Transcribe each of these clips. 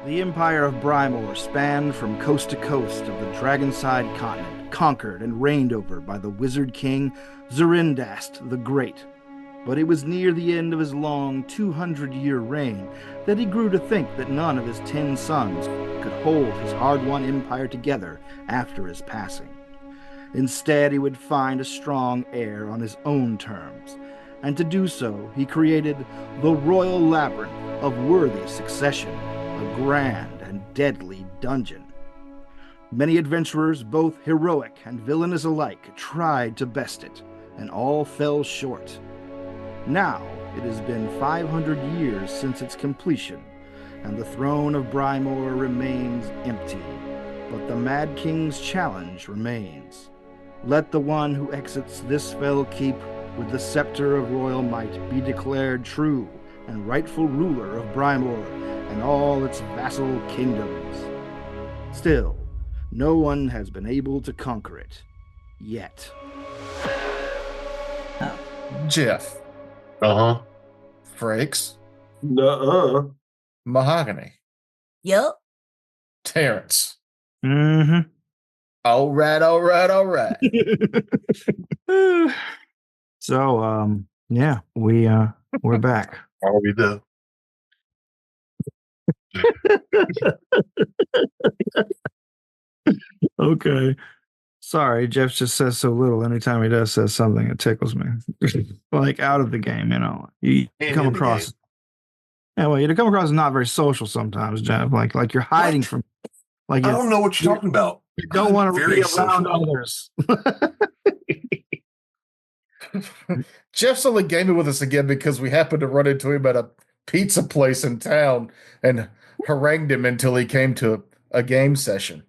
The Empire of Brymore spanned from coast to coast of the Dragonside continent, conquered and reigned over by the Wizard King Zerindast the Great. But it was near the end of his long 200-year reign that he grew to think that none of his 10 sons could hold his hard-won empire together after his passing. Instead, he would find a strong heir on his own terms, and to do so, he created the Royal Labyrinth of Worthy Succession, a grand and deadly dungeon. Many adventurers, both heroic and villainous alike, tried to best it, and all fell short. Now, it has been 500 years since its completion, and the throne of Brymore remains empty, but the Mad King's challenge remains. Let the one who exits this fell keep with the scepter of royal might be declared true and rightful ruler of Brymore and all its vassal kingdoms. Still, no one has been able to conquer it. Yet. Jeff. Uh-huh. Frakes. Nuh-uh. Mahogany. Yup. Terrence. Mm-hmm. All right. So, yeah, we're back. Are we done? Okay. Sorry, Jeff just says so little. Anytime he does says something, it tickles me. Like out of the game, you know. You come across. Yeah, well, you come across as not very social sometimes, Jeff. Like you're hiding from. Like I don't know what you're talking about. You don't want to be around others. Jeff's only gaming with us again because we happened to run into him at a pizza place in town and harangued him until he came to a game session.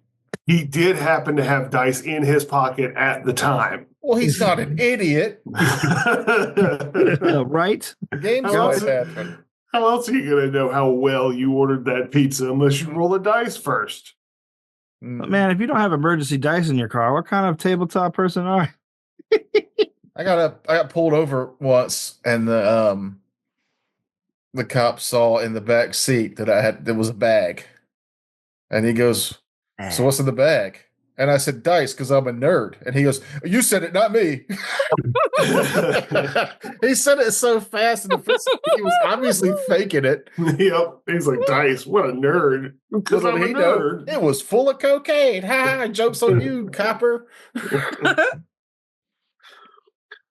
He did happen to have dice in his pocket at the time. Well, he's not an idiot. Right? Games always happen. How else are you going to know how well you ordered that pizza unless you roll the dice first? But man, if you don't have emergency dice in your car, what kind of tabletop person are you? I got pulled over once, and the cop saw in the back seat that there was a bag, and he goes, "So what's in the bag?" And I said, "Dice, because I'm a nerd." And he goes, "You said it, not me." He said it so fast, and he was obviously faking it. Yep. He's like, "Dice, what a nerd." Because I'm a nerd. It was full of cocaine. Ha! Jokes on you, copper.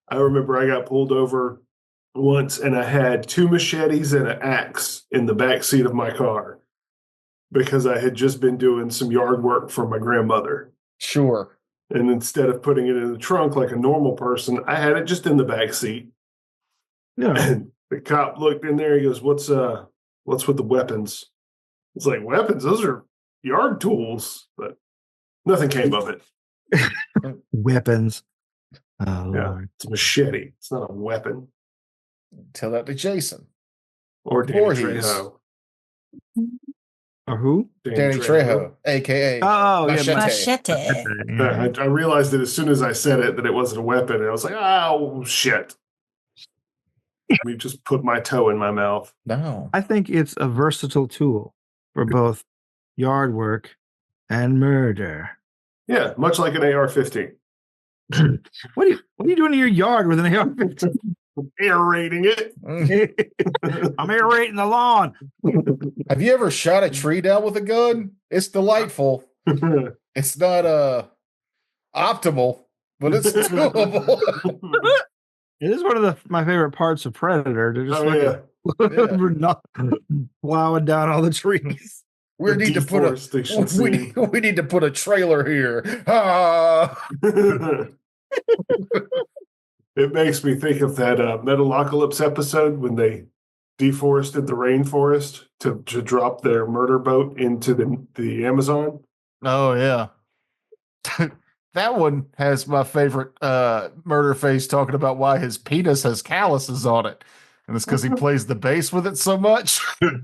I remember I got pulled over once, and I had 2 machetes and an axe in the back seat of my car because I had just been doing some yard work for my grandmother. Sure. And instead of putting it in the trunk like a normal person, I had it just in the back seat. Yeah. And the cop looked in there. He goes, "What's with the weapons?" It's like, weapons? Those are yard tools. But nothing came of it. Weapons. Oh, Yeah, Lord. it's a machete. It's not a weapon. Tell that to Jason. Or Danny Voorhees. Trejo. Or who? Danny Trejo, a.k.a. Oh, Machete. Machete. I realized that as soon as I said it that it wasn't a weapon. And I was like, oh, shit. Let me just put my toe in my mouth. No. I think it's a versatile tool for both yard work and murder. Yeah, much like an AR-15. What are you doing in your yard with an AR-15? Aerating it. I'm aerating the lawn. Have you ever shot a tree down with a gun? It's delightful. It's not optimal, but it's doable. It is one of my favorite parts of Predator. To just not plowing down all the trees. We need to put a trailer here. Ah. It makes me think of that Metalocalypse episode when they deforested the rainforest to drop their murder boat into the Amazon. Oh, yeah. That one has my favorite murder face talking about why his penis has calluses on it. And it's because he plays the bass with it so much. Why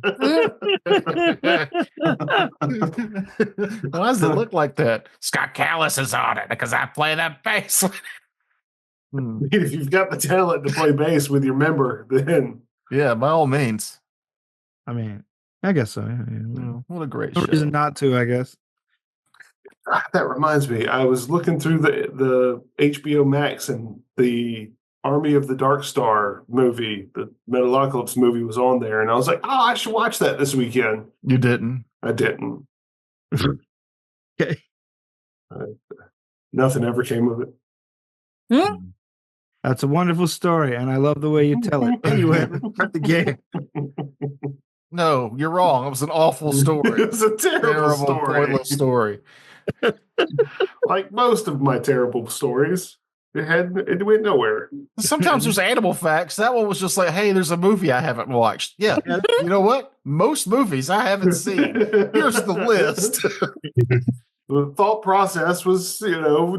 does it look like that? It's got calluses on it because I play that bass with it. If you've got the talent to play bass with your member, then yeah, by all means. I mean, I guess so. Yeah. What a great No show. reason not to, I guess. That reminds me, I was looking through the HBO Max, and the Army of the Dark Star movie, the Metalocalypse movie, was on there, and I was like, oh, I should watch that this weekend. You didn't. I didn't. Okay. Nothing ever came of it. That's a wonderful story, and I love the way you tell it. Anyway, the game. No, you're wrong. It was an awful story. It was a terrible story. Pointless story. Like most of my terrible stories, it went nowhere. Sometimes there's animal facts. That one was just like, hey, there's a movie I haven't watched. Yeah. You know what? Most movies I haven't seen. Here's the list. The thought process was,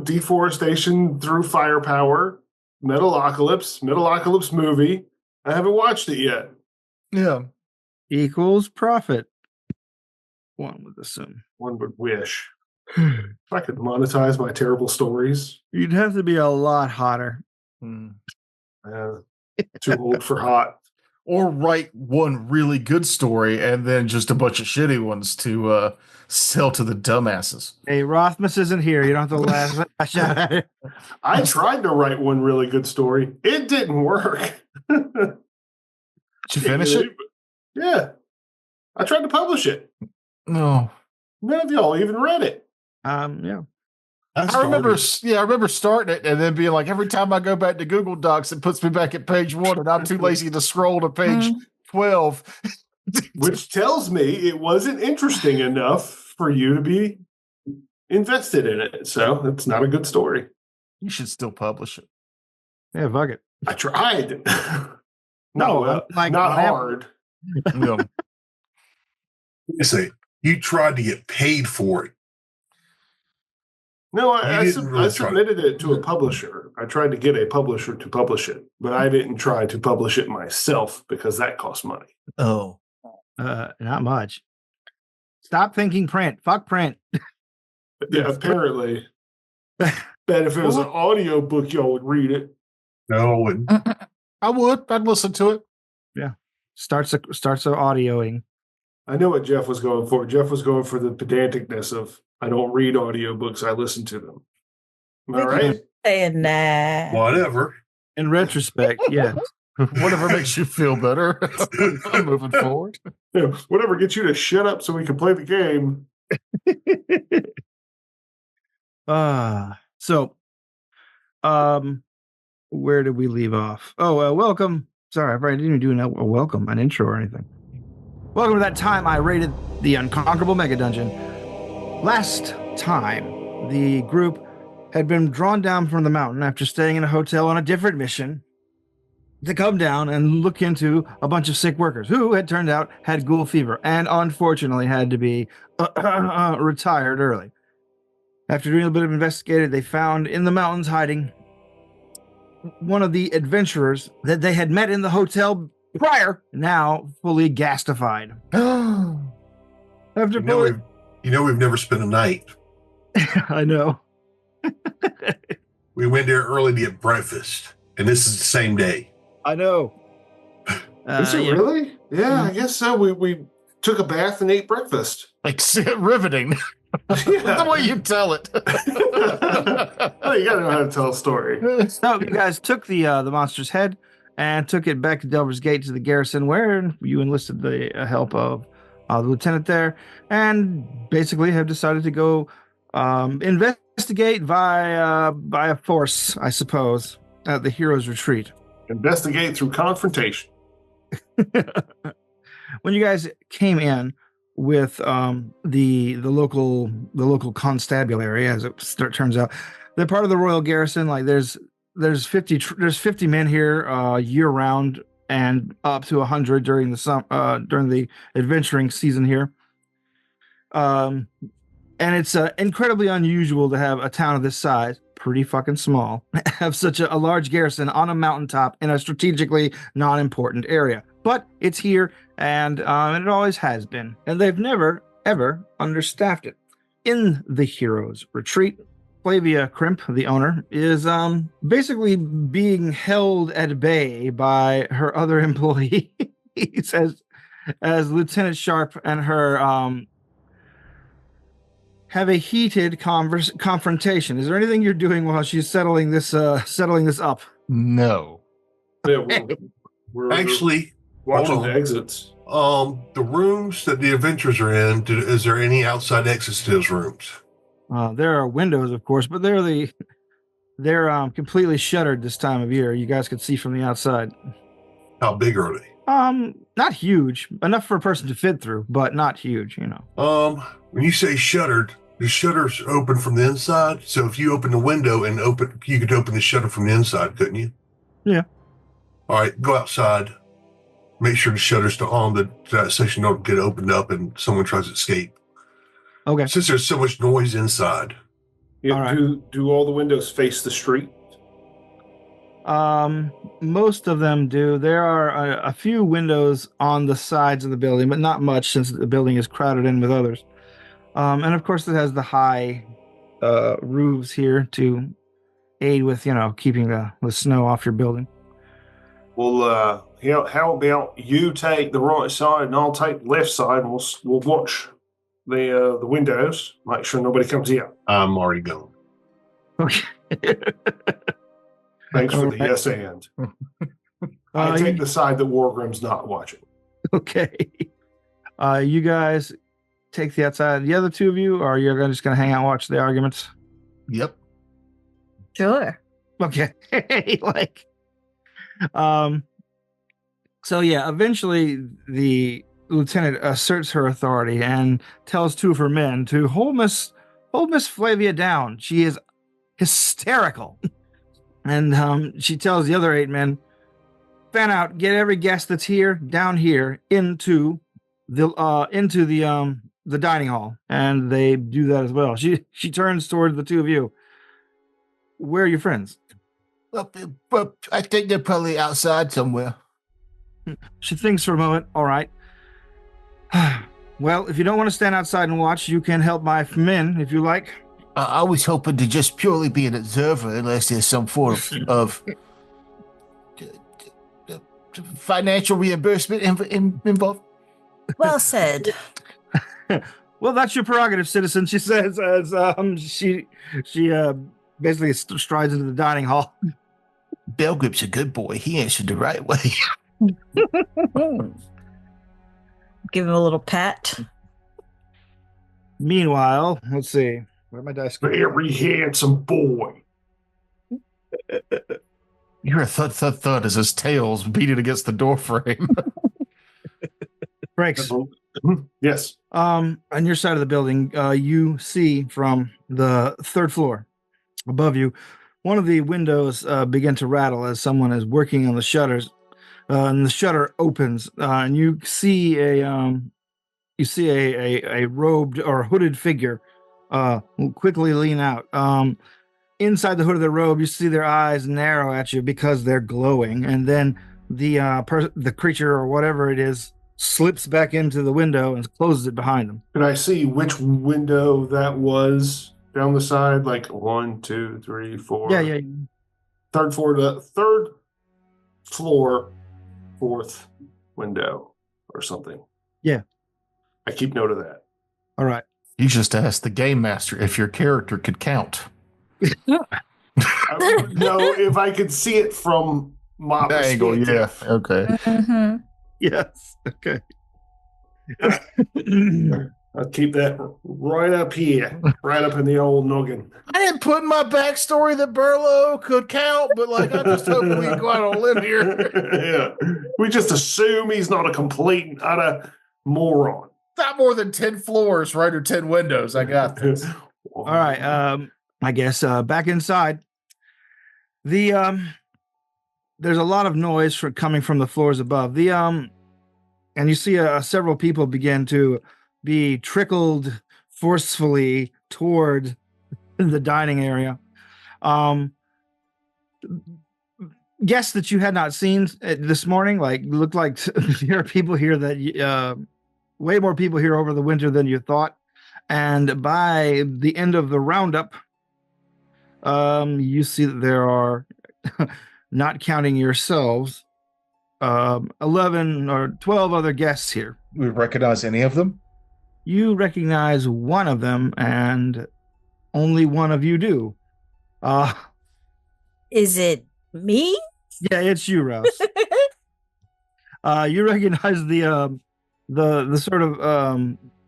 deforestation through firepower, Metalocalypse movie. I haven't watched it yet. Yeah. Equals profit. One would assume. One would wish. If I could monetize my terrible stories. You'd have to be a lot hotter. Too old for hot. Or write one really good story and then just a bunch of shitty ones to sell to the dumbasses. Hey, Rothmas isn't here. You don't have to laugh. I tried to write one really good story. It didn't work. Did you finish it? Yeah. I tried to publish it. No. None of y'all even read it. Yeah. I remember starting it and then being like, every time I go back to Google Docs, it puts me back at page 1 and I'm too lazy to scroll to page 12. Which tells me it wasn't interesting enough for you to be invested in it. So it's not a good story. You should still publish it. Yeah, fuck it. I tried. Not hard. No. You say you tried to get paid for it. No, I really submitted it to a publisher. I tried to get a publisher to publish it, but I didn't try to publish it myself because that costs money. Oh. Not much. Stop thinking print. Fuck print. Yeah, apparently. Bet if it was an audio book, y'all would read it. No, and I would. I'd listen to it. Yeah. Starts audioing. I know what Jeff was going for. Jeff was going for the pedanticness of, I don't read audiobooks, I listen to them. Am I right? Saying that. whatever. In retrospect, yeah. Whatever makes you feel better. I'm moving forward. Yeah, whatever gets you to shut up so we can play the game. Where did we leave off? Welcome. Sorry, I didn't even do a welcome, an intro or anything. Welcome to that time I raided the Unconquerable Mega Dungeon. Last time, the group had been drawn down from the mountain after staying in a hotel on a different mission to come down and look into a bunch of sick workers who had turned out had ghoul fever and unfortunately had to be retired early. After doing a bit of investigating, they found in the mountains hiding one of the adventurers that they had met in the hotel prior, now fully gastified. After we've never spent a night. I know. We went there early to get breakfast, and this is the same day. I know. Is it really? Yeah, I guess so. We took a bath and ate breakfast. Like riveting. The way you tell it. Well, you gotta know how to tell a story. So you guys took the monster's head and took it back to Delver's Gate to the garrison, where you enlisted the help of the lieutenant there, and basically have decided to go investigate via force, I suppose, at the hero's retreat. Investigate through confrontation. When you guys came in with the local constabulary, as it turns out, they're part of the royal garrison. Like there's 50 men here year round, and up to 100 during the adventuring season here. And it's incredibly unusual to have a town of this size, pretty fucking small, have such a large garrison on a mountaintop in a strategically non-important area. But it's here, and it always has been. And they've never, ever understaffed it. In the hero's retreat, Flavia Crimp, the owner, is basically being held at bay by her other employees as Lieutenant Sharp and her have a heated confrontation. Is there anything you're doing while she's settling this up? No. Yeah, we're Actually, watching hold the on. exits. The rooms that the adventurers are in, is there any outside exits to those rooms? There are windows, of course, but they're completely shuttered this time of year. You guys can see from the outside. How big are they? Not huge, enough for a person to fit through, but not huge, you know. When you say shuttered, the shutters open from the inside. So if you open the window and you could open the shutter from the inside, couldn't you? Yeah. All right, go outside. Make sure the shutters to on that section don't get opened up and someone tries to escape. Okay. Since there's so much noise inside. Yeah, All right. Do all the windows face the street? Most of them do. There are a few windows on the sides of the building, but not much since the building is crowded in with others. And of course, it has the high roofs here to aid with, keeping the snow off your building. Well, how about you take the right side and I'll take the left side, and we'll watch the windows, make sure nobody comes in. I'm already gone. Okay. Thanks for All the right. yes and. I take the side that Wargrim's not watching. Okay. You guys take the outside. The other two of you, or you're just going to hang out and watch the arguments? Yep. Sure. Okay. So yeah, eventually the lieutenant asserts her authority and tells two of her men to hold Miss Flavia down. She is hysterical. And she tells the other 8 men, fan out, get every guest that's here down here into the dining hall. And they do that as well. She turns toward the two of you. Where are your friends? Well, I think they're probably outside somewhere. She thinks for a moment. All right. Well, if you don't want to stand outside and watch, you can help my men if you like. I was hoping to just purely be an observer, unless there's some form of financial reimbursement involved. Well said. Well, that's your prerogative, citizen. She says as she basically strides into the dining hall. Belgrip's a good boy. He answered the right way. Give him a little pat. Meanwhile, let's see. Where'd my dice go? Very handsome boy. You hear a thud as his tail's beating against the door frame. Breaks. Yes. On your side of the building, you see from the 3rd floor above you, one of the windows begin to rattle as someone is working on the shutters, and the shutter opens, and you see a robed or hooded figure quickly lean out. Inside the hood of the robe, you see their eyes narrow at you because they're glowing, and then the creature or whatever it is slips back into the window and closes it behind them. Can I see which window that was down the side? Like 1, 2, 3, 4. Yeah. Third floor, 4th window or something. Yeah. I keep note of that. All right. You just asked the game master if your character could count. No, if I could see it from my Angle, yeah. perspective. Okay. Mm-hmm. Yes. Okay. I'll keep that right up here, right up in the old noggin. I didn't put in my backstory that Burlow could count, but I'm just hoping we can go out on a limb here. Yeah. We just assume he's not a complete and utter moron. Not more than 10 floors, right, or 10 windows. I got this. All right. I guess back inside. There's a lot of noise coming from the floors above. And you see several people begin to be trickled forcefully toward the dining area. Guests that you had not seen this morning, looked like there are people here that way more people here over the winter than you thought. And by the end of the roundup, you see that there are, not counting yourselves, 11 or 12 other guests here. We recognize any of them? You recognize one of them, and only one of you do. Is it me? Yeah, it's you, Rouse. You recognize the sort of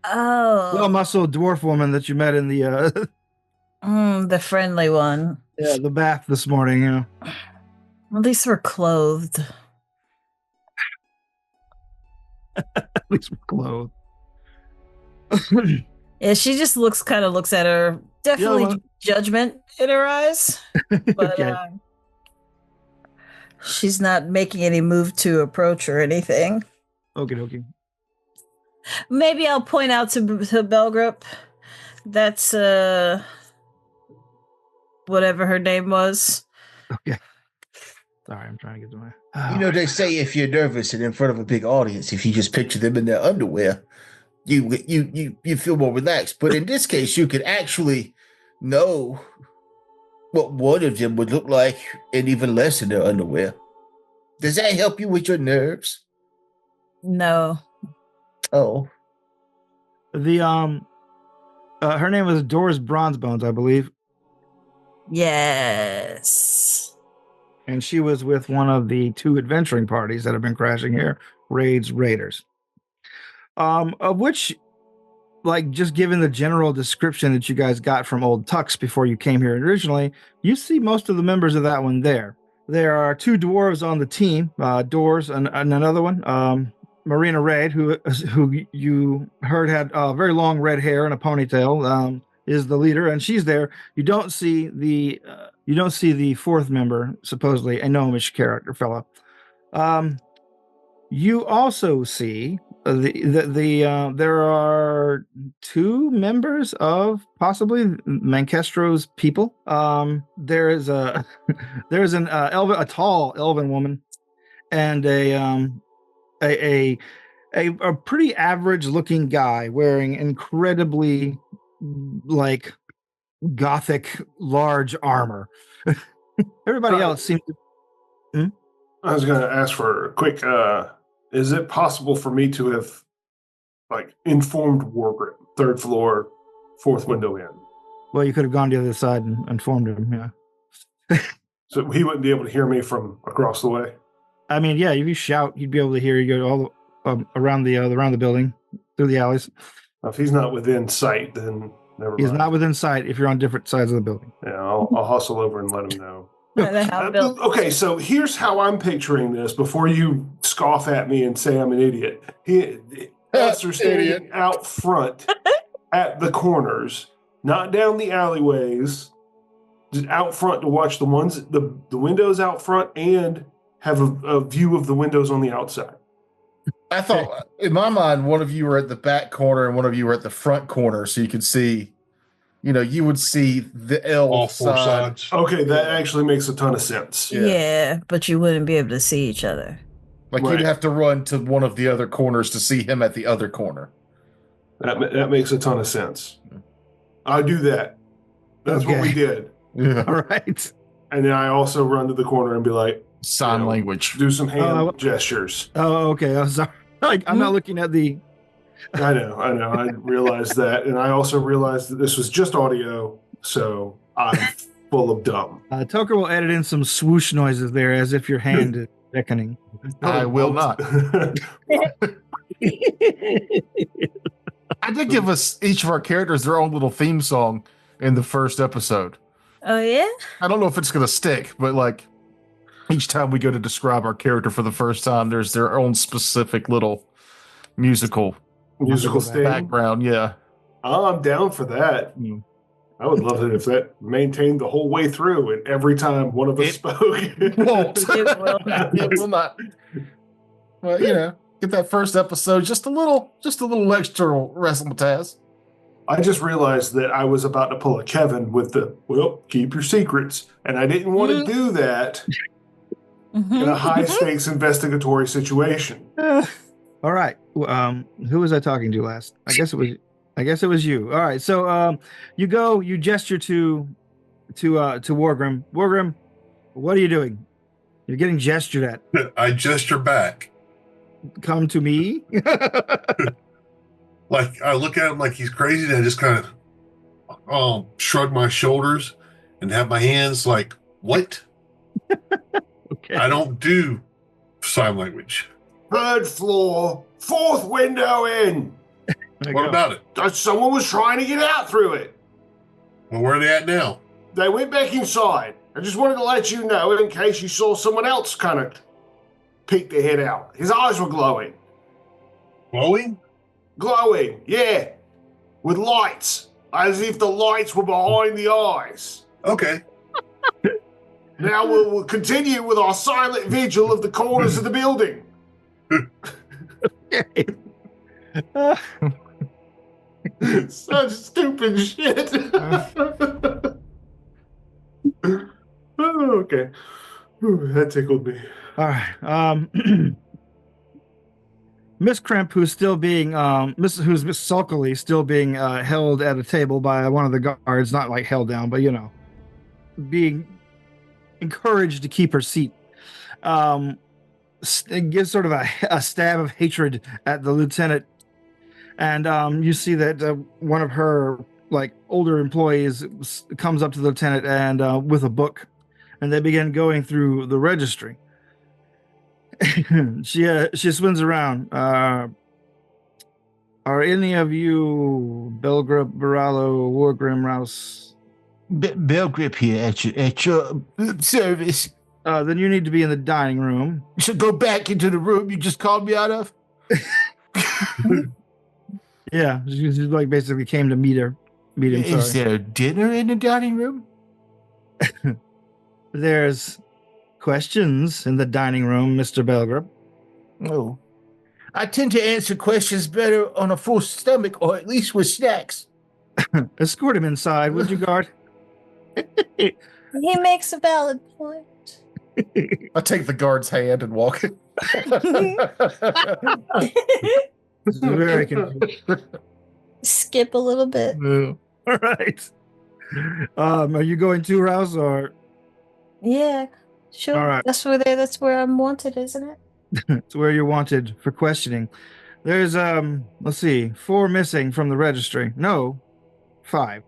well-muscled dwarf woman that you met in the The friendly one. the bath this morning. Yeah. At least we're clothed. At least we're clothed. Yeah, she just looks at her. Definitely Yeah, well- judgment in her eyes. But Okay. she's not making any move to approach or anything. Okay. Maybe I'll point out to Belgrip. That's whatever her name was. Okay. Sorry, I'm trying to get to my. You know, they say if you're nervous and in front of a big audience, if you just picture them in their underwear, you feel more relaxed. But in this case, you could actually know what one of them would look like, and even less in their underwear. Does that help you with your nerves? No. Oh, The her name was Doris Bronzebones, I believe, Yes. and she was with one of the 2 adventuring parties that have been crashing here, Raiders. Of which, like, just given the general description that you guys got from Old Tux before you came here originally, you see most of the members of that one there. There are 2 dwarves on the team, Doors and another one, Marina Raid, who you heard had very long red hair and a ponytail, is the leader, and she's there. You don't see the 4th member, supposedly a gnomish character fella. You also see there are 2 members of possibly Mancestro's people. There is there's an a tall elven woman, and a pretty average looking guy wearing incredibly like gothic large armor. Everybody else seems to. I was going to ask for a quick. Is it possible for me to have informed Wargrim, 3rd floor, 4th window in? Well, you could have gone to the other side and informed him. Yeah. So he wouldn't be able to hear me from across the way. I mean, yeah, if you shout, he'd be able to hear you go all around the building, through the alleys. If he's not within sight, then never mind. He's not within sight if you're on different sides of the building. Yeah, I'll hustle over and let him know. Bill. Okay, so here's how I'm picturing this before you scoff at me and say I'm an idiot. Us are standing out front at the corners, not down the alleyways, just out front to watch the windows out front and have a view of the windows on the outside. I thought, in my mind, one of you were at the back corner and one of you were at the front corner, so you could see, you would see the L All 4 side. sides. Okay, that actually makes a ton of sense. Yeah, but you wouldn't be able to see each other. Like Right. you'd have to run to one of the other corners to see him at the other corner. That makes a ton of sense. I'll do that. That's what we did. Yeah. All right. And then I also run to the corner and be like, Sign language. do some hand Oh, gestures. Oh, okay. I'm sorry. I'm not looking at the. I know. I realized that. And I also realized that this was just audio. So I'm full of dumb. Toker will edit in some swoosh noises there as if your hand is beckoning. I will not. I did give us each of our characters their own little theme song in the first episode. Oh, yeah? I don't know if it's going to stick, but like each time we go to describe our character for the first time, there's their own specific little musical sting. background. Yeah. Oh, I'm down for that. Mm. I would love it if that maintained the whole way through and every time one of us spoke. It won't. It will not. It will not. Well, get that first episode just a little extra razzmatazz. I just realized that I was about to pull a Kevin with keep your secrets. And I didn't want to do that in a high stakes investigatory situation. All right. Who was I talking to last? I guess it was you. All right. So you gesture to Wargrim. Wargrim, what are you doing? You're getting gestured at. I gesture back. Come to me. Like I look at him like he's crazy, and I just kind of shrug my shoulders and have my hands like, what? Okay. I don't do sign language. 3rd floor, 4th window in. What about it? Someone was trying to get out through it. Well, where are they at now? They went back inside. I just wanted to let you know in case you saw someone else kind of peek their head out. His eyes were glowing. Glowing? Glowing, yeah. With lights. As if the lights were behind the eyes. Okay. Now we'll continue with our silent vigil of the corners of the building. Such stupid shit. Oh, okay. Ooh, that tickled me. All right. Miss Crimp, who's still being who's sulkily still being held at a table by one of the guards, not like held down, but being encouraged to keep her seat. Gives sort of a stab of hatred at the lieutenant, and you see that one of her older employees comes up to the lieutenant and with a book, and they begin going through the registry. She swings around. Are any of you Belgrip, Baralo, Wargrim, Rouse? Belgrip here at your service. Then you need to be in the dining room. You should go back into the room you just called me out of. Yeah, she basically came to meet him. Is there dinner in the dining room? There's questions in the dining room, Mr. Belgrip. Oh. I tend to answer questions better on a full stomach, or at least with snacks. Escort him inside, would you, guard? He makes a valid point. I take the guard's hand and walk. Very confused. Skip a little bit. All right. Are you going to Rouse or? Yeah, sure. All right. That's where I'm wanted, isn't it? It's where you're wanted for questioning. There's let's see, 4 missing from the registry. No, 5.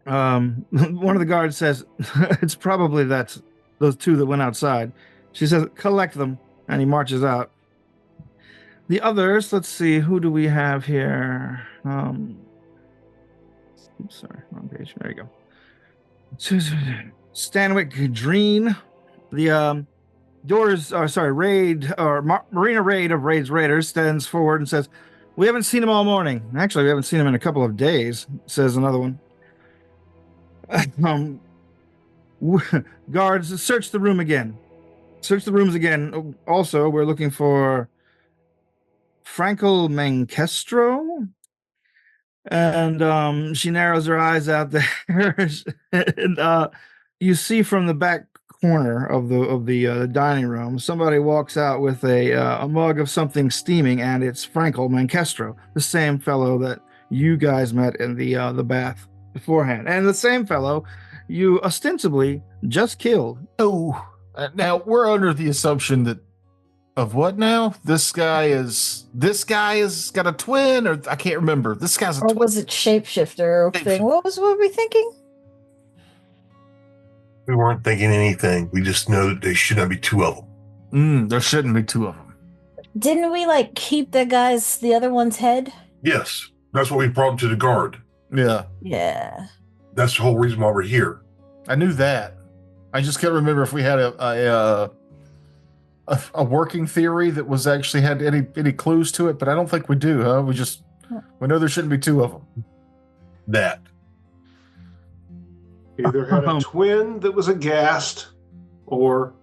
One of the guards says it's probably those 2 that went outside. She says collect them, and he marches out. The others, let's see, who do we have here? Oops, sorry, wrong page. There you go. Stanwick Dreen. The Marina Raid of Raid's Raiders stands forward and says, "We haven't seen him all morning. Actually, we haven't seen him in a couple of days," says another one. Guards, search the room again. Search the rooms again. Also, we're looking for Frankel Mancestro. And she narrows her eyes out there, and you see from the back corner of the dining room, somebody walks out with a mug of something steaming, and it's Frankel Mancestro, the same fellow that you guys met in the bath beforehand, and the same fellow you ostensibly just killed. Oh, now we're under the assumption that of what now? This guy has got a twin, or I can't remember. This guy's a twin. Or was it shapeshifter thing? What were we thinking? We weren't thinking anything. We just know that there should not be 2 of them. There shouldn't be 2 of them. Didn't we keep the other one's head? Yes, that's what we brought to the guard. Yeah. Yeah. That's the whole reason why we're here. I knew that. I just can't remember if we had a working theory that was actually had any clues to it, but I don't think we do, huh? We know there shouldn't be 2 of them. That. Either had a twin that was aghast, or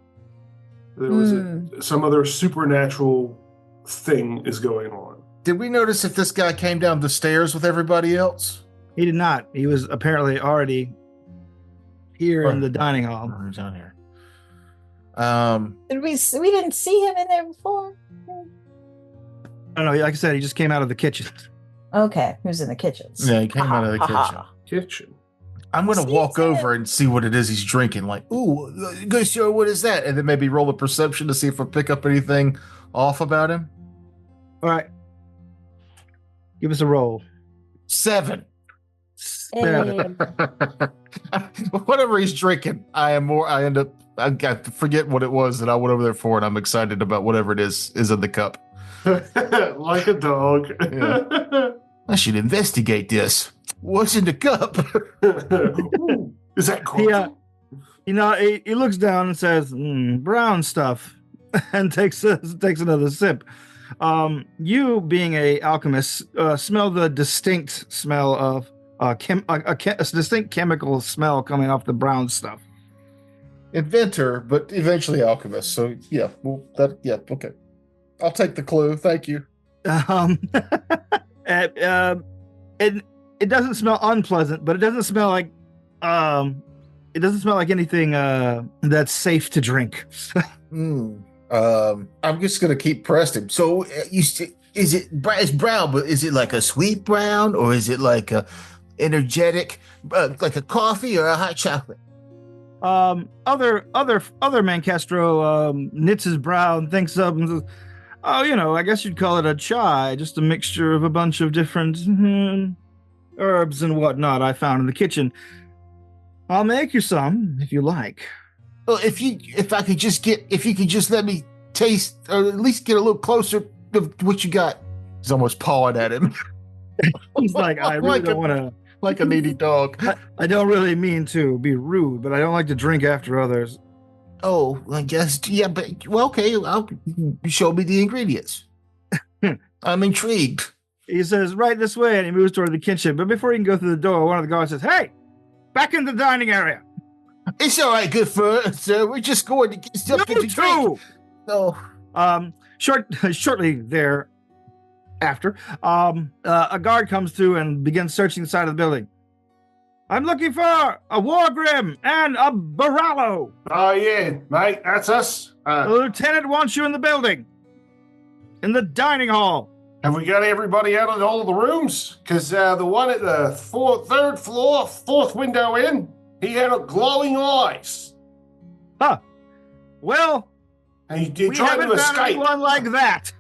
there was some other supernatural thing is going on. Did we notice if this guy came down the stairs with everybody else? He did not. He was apparently already here in the dining hall. He's down here. We didn't see him in there before. I don't know. Like I said, he just came out of the kitchen. Okay, he was in the kitchen. Yeah, he came out of the kitchen. Kitchen. I'm going to walk over and see what it is he's drinking. Like, ooh, good sir, what is that? And then maybe roll a perception to see if I pick up anything off about him. All right. Give us a roll. 7. Hey. Whatever he's drinking, I forget what it was that I went over there for, and I'm excited about whatever it is in the cup. Like a dog. Yeah. I should investigate this. What's in the cup? Ooh, is that coffee? He looks down and says, brown stuff, and takes another sip. You, being a alchemist, smell the distinct smell of a distinct chemical smell coming off the brown stuff. Inventor, but eventually alchemist. So yeah, okay. I'll take the clue. Thank you. It doesn't smell unpleasant, but it doesn't smell like anything that's safe to drink. I'm just gonna keep pressing him. So it's brown, but is it like a sweet brown, or is it like a energetic, like a coffee or a hot chocolate? Other Mancastro knits his brow and thinks of and says, "Oh, I guess you'd call it a chai, just a mixture of a bunch of different herbs and whatnot I found in the kitchen. I'll make you some if you like." Well, if you could just let me taste, or at least get a little closer to what you got. He's almost pawing at him. He's like, I really don't want to. Like a needy dog. I don't really mean to be rude, but I don't like to drink after others. Oh, I guess, yeah, but, well, okay, show me the ingredients. I'm intrigued. He says, right this way, and he moves toward the kitchen. But before he can go through the door, one of the guards says, "Hey, back in the dining area." It's all right, good sir. We're just going to get something to drink. No. Shortly thereafter, a guard comes through and begins searching the side of the building. "I'm looking for a Wargrim and a Barallo." Oh, yeah, mate, that's us. The lieutenant wants you in the building. In the dining hall. Have we got everybody out of all of the rooms? Because the one at the third floor, fourth window in, he had a glowing eyes. Huh. Well, he we tried haven't to found escape. anyone like that.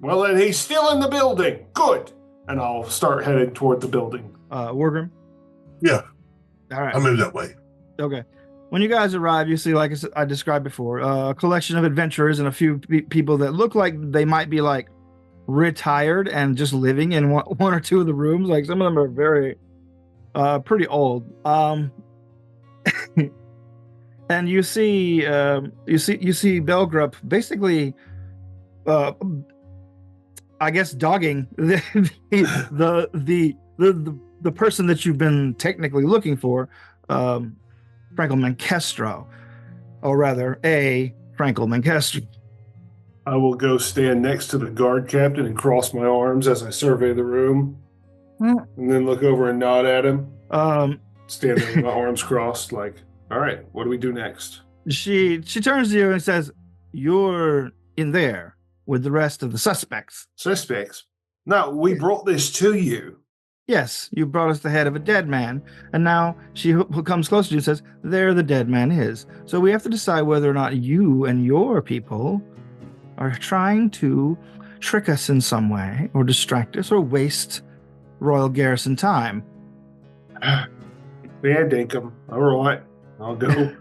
Well, then he's still in the building. Good. And I'll start heading toward the building. Wargrim? Yeah. All right. I move that way. Okay. When you guys arrive, you see, like I described before, a collection of adventurers and a few people that look like they might be like retired and just living in one or two of the rooms. Like some of them are very, pretty old. And you see Belgrup basically, I guess, dogging the person that you've been technically looking for, Frankel Mancastro, or rather, Frankel Mancastro. I will go stand next to the guard captain and cross my arms as I survey the room, and then look over and nod at him. Standing with my arms crossed, like, all right, what do we do next? She turns to you and says, "You're in there with the rest of the suspects." Suspects? No, we brought this to you. "Yes, you brought us the head of a dead man." And now she who comes closer to you and says, "There the dead man is. So we have to decide whether or not you and your people are trying to trick us in some way, or distract us, or waste Royal Garrison time." Yeah, dinkum. All right, I'll go.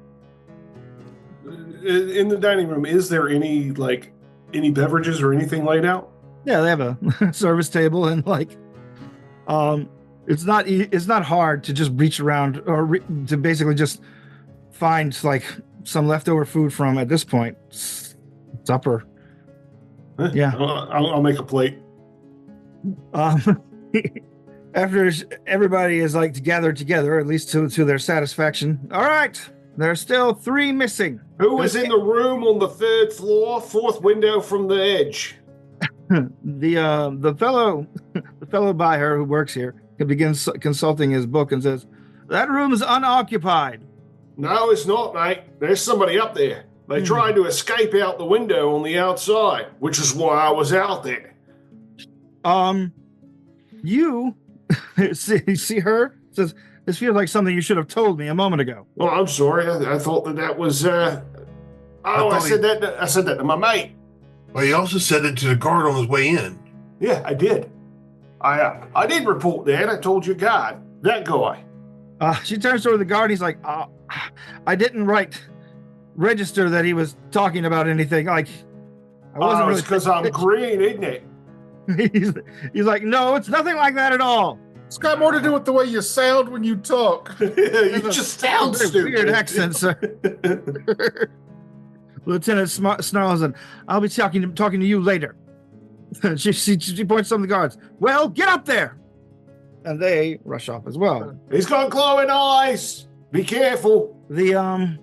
In the dining room, is there any beverages or anything laid out? Yeah, they have a service table, and it's not hard to just reach around or to basically just find like some leftover food from, at this point, supper. Yeah, I'll make a plate. After everybody is like gathered together, at least to their satisfaction. All right, there's still 3 missing. Who was in the room on the 3rd floor, 4th window from the edge? The fellow by her who works here begins consulting his book and says, "That room is unoccupied." No, it's not, mate. There's somebody up there. They tried to escape out the window on the outside, which is why I was out there. You see her? Says, This feels like something you should have told me a moment ago. Well, I'm sorry. I thought that was. I said that to my mate. Well, he also said it to the guard on his way in. Yeah, I did. I did report that. I told your guy, that guy. She turns toward the guard. And he's like, I didn't register that he was talking about anything. Like, I wasn't really. It's because I'm green, isn't it? he's like, no, it's nothing like that at all. It's got more to do with the way you sound when you talk. You just sound stupid. Weird accent, sir. Lieutenant snarls, and I'll be talking to you later. she points some of the guards. Well, get up there. And they rush off as well. He's got glowing eyes. Be careful. The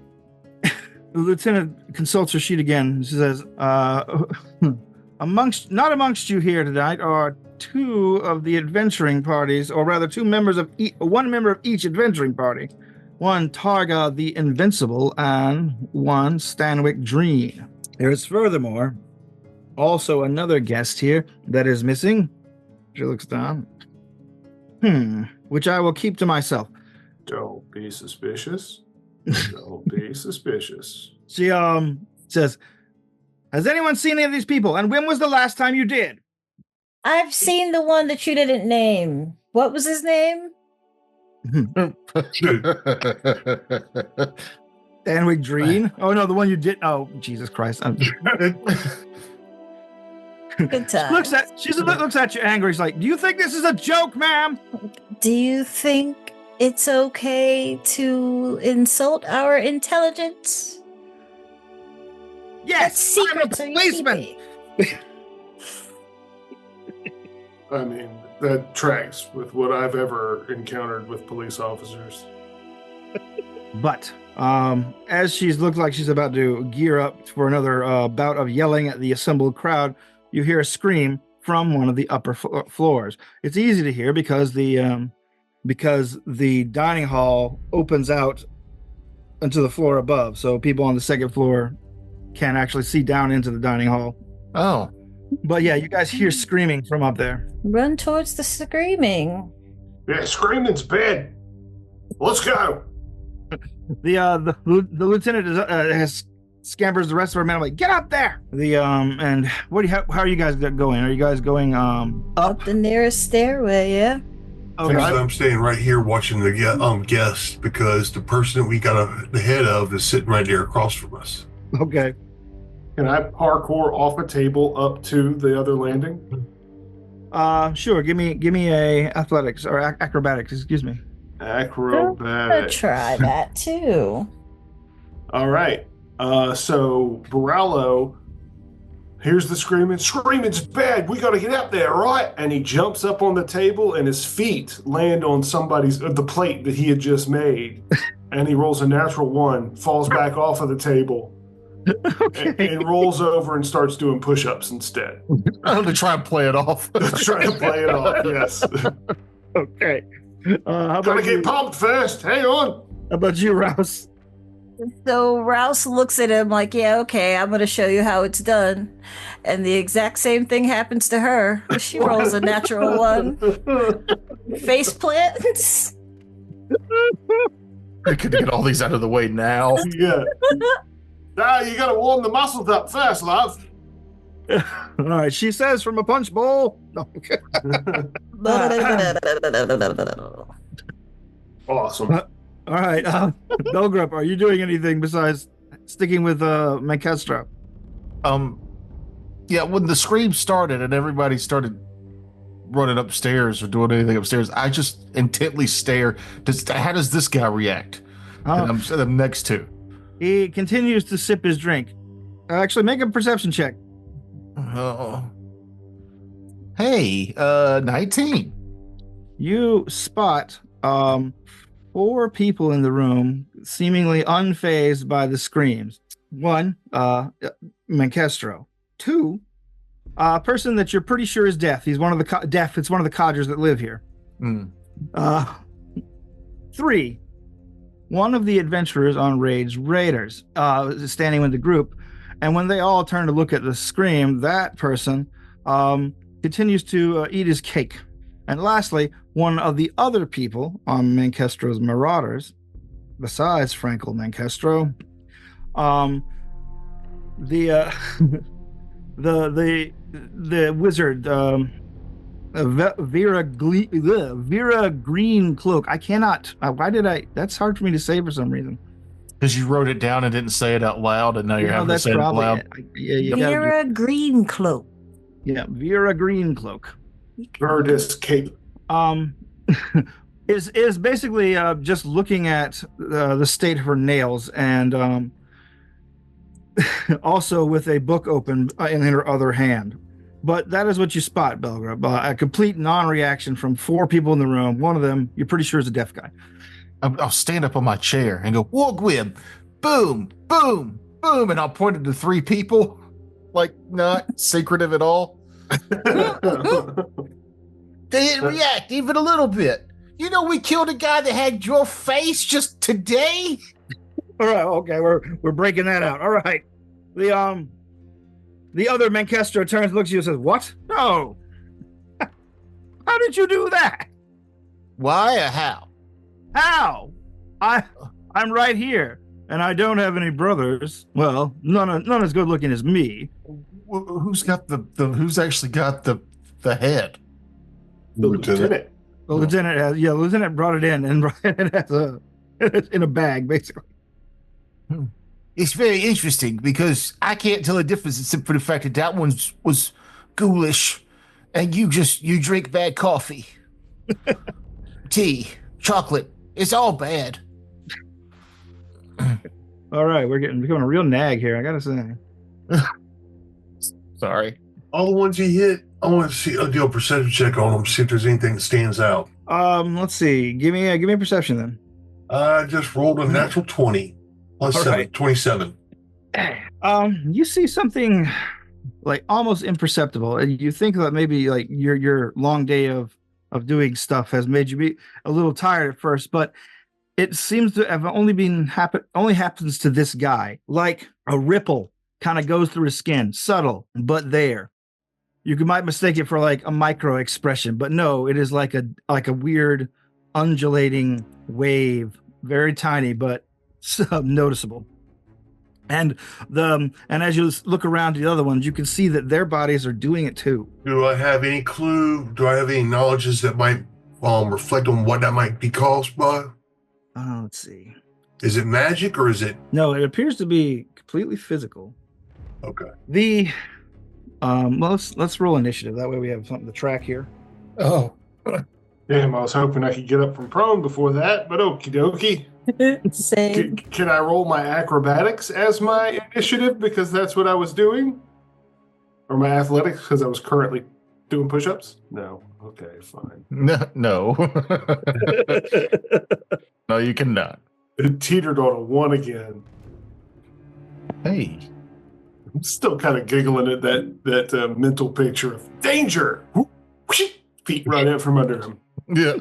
lieutenant consults her sheet again. She says, not amongst you here tonight are two of the adventuring parties, or rather one member of each adventuring party. One Targa the Invincible and one Stanwick Dreen. There is furthermore also another guest here that is missing. She looks down. Which I will keep to myself. Don't be suspicious. Don't be suspicious. She says, has anyone seen any of these people? And when was the last time you did? I've seen the one that you didn't name. What was his name? Stanwick Dreen? Oh no, the one you did. Oh, Jesus Christ. Good time. She looks at you angry. She's like, do you think this is a joke, ma'am? Do you think it's okay to insult our intelligence? Yes, secrets I'm a policeman. I mean, that tracks with what I've ever encountered with police officers. But as she's looked like she's about to gear up for another bout of yelling at the assembled crowd, you hear a scream from one of the upper floors. It's easy to hear because the dining hall opens out into the floor above, so people on the second floor can actually see down into the dining hall. Oh. But yeah, you guys hear screaming from up there. Run towards the screaming. Yeah, screaming's bad. Let's go. The lieutenant has scampers the rest of our men. Like, get up there. And how are you guys going? Are you guys going up the nearest stairway? Yeah. Okay. I'm staying right here watching the guests because the person that we got the head of is sitting right there across from us. Okay. Can I parkour off a table up to the other landing? Sure. Give me a athletics or acrobatics. Excuse me. Acrobatics. Try that too. All right. So Borallo hears the screaming. Screaming's bad. We got to get up there, right? And he jumps up on the table, and his feet land on the plate that he had just made. And he rolls a natural 1, falls back off of the table. Okay. And rolls over and starts doing push-ups instead. To try and play it off. Try to play it off, yes. Okay. Gotta get pumped first. Hang on. How about you, Rouse? So Rouse looks at him like, yeah, okay, I'm going to show you how it's done. And the exact same thing happens to her. She rolls a natural 1. Face plants. I could get all these out of the way now. Yeah. Now you got to warm the muscles up first, love. All right, she says from a punch bowl. No. Awesome. All right, Belgrup, are you doing anything besides sticking with Mancastro? Yeah, when the scream started and everybody started running upstairs or doing anything upstairs, I just intently stare. How does this guy react? And I'm next to. He continues to sip his drink. Actually, make a perception check. Hey, 19. You spot 4 people in the room, seemingly unfazed by the screams. 1, Mancastro. 2, a person that you're pretty sure is deaf. He's one of the deaf. It's one of the codgers that live here. 3, one of the adventurers on Raid's Raiders, standing with the group. And when they all turn to look at the scream, that person continues to eat his cake. And lastly, one of the other people on Mancestro's Marauders, besides Frankel Mancestro, the the wizard, Vera Green Cloak. I cannot. Why did I? That's hard for me to say for some reason. Because you wrote it down and didn't say it out loud, and now you're having to say it out loud. Vera Greencloak. Yeah, Vera Greencloak. Verdus Cape. Is basically just looking at the state of her nails, and also with a book open in her other hand. But that is what you spot, Belgrub. A complete non-reaction from 4 people in the room. One of them, you're pretty sure, is a deaf guy. I'll stand up on my chair and go, Wargwib, boom, boom, boom, and I'll point it to 3 people, like not secretive at all. They didn't react even a little bit. You know, we killed a guy that had your face just today. All right, okay, we're breaking that out. All right, the other Mancestro turns, looks at you, and says, "What? No, how did you do that? Why or how? How? I'm right here, and I don't have any brothers. Well, none as good looking as me. Who's got who's actually got the head? The lieutenant. The lieutenant has, the lieutenant brought it in and it has it's in a bag, basically. It's very interesting because I can't tell the difference except for the fact that one was ghoulish, and you drink bad coffee, tea, chocolate. It's all bad. All right, we're becoming a real nag here, I gotta say. Sorry. All the ones you hit, I want to see. I'll do a perception check on them, see if there's anything that stands out. Let's see. Give me a perception then. I just rolled a natural 20 plus All 7, right. 27. You see something like almost imperceptible, and you think that maybe like your long day of doing stuff has made you be a little tired at first, but it seems to have only happens to this guy. Like a ripple kind of goes through his skin, subtle, but there. You might mistake it for like a micro expression, but no, it is like a weird undulating wave, very tiny, but noticeable. And as you look around to the other ones, you can see that their bodies are doing it too. Do I have any clue? Do I have any knowledges that might reflect on what that might be caused by? Let's see. Is it magic or is it? No, it appears to be completely physical. Okay. Let's roll initiative. That way we have something to track here. Oh. Damn, I was hoping I could get up from prone before that, but okie dokie. Same. Can I roll my acrobatics as my initiative because that's what I was doing? Or my athletics because I was currently doing push-ups? No. Okay, fine. No. No, you cannot. It teetered on a 1 again. Hey. I'm still kind of giggling at that mental picture of danger. Feet right out from under him. Yeah.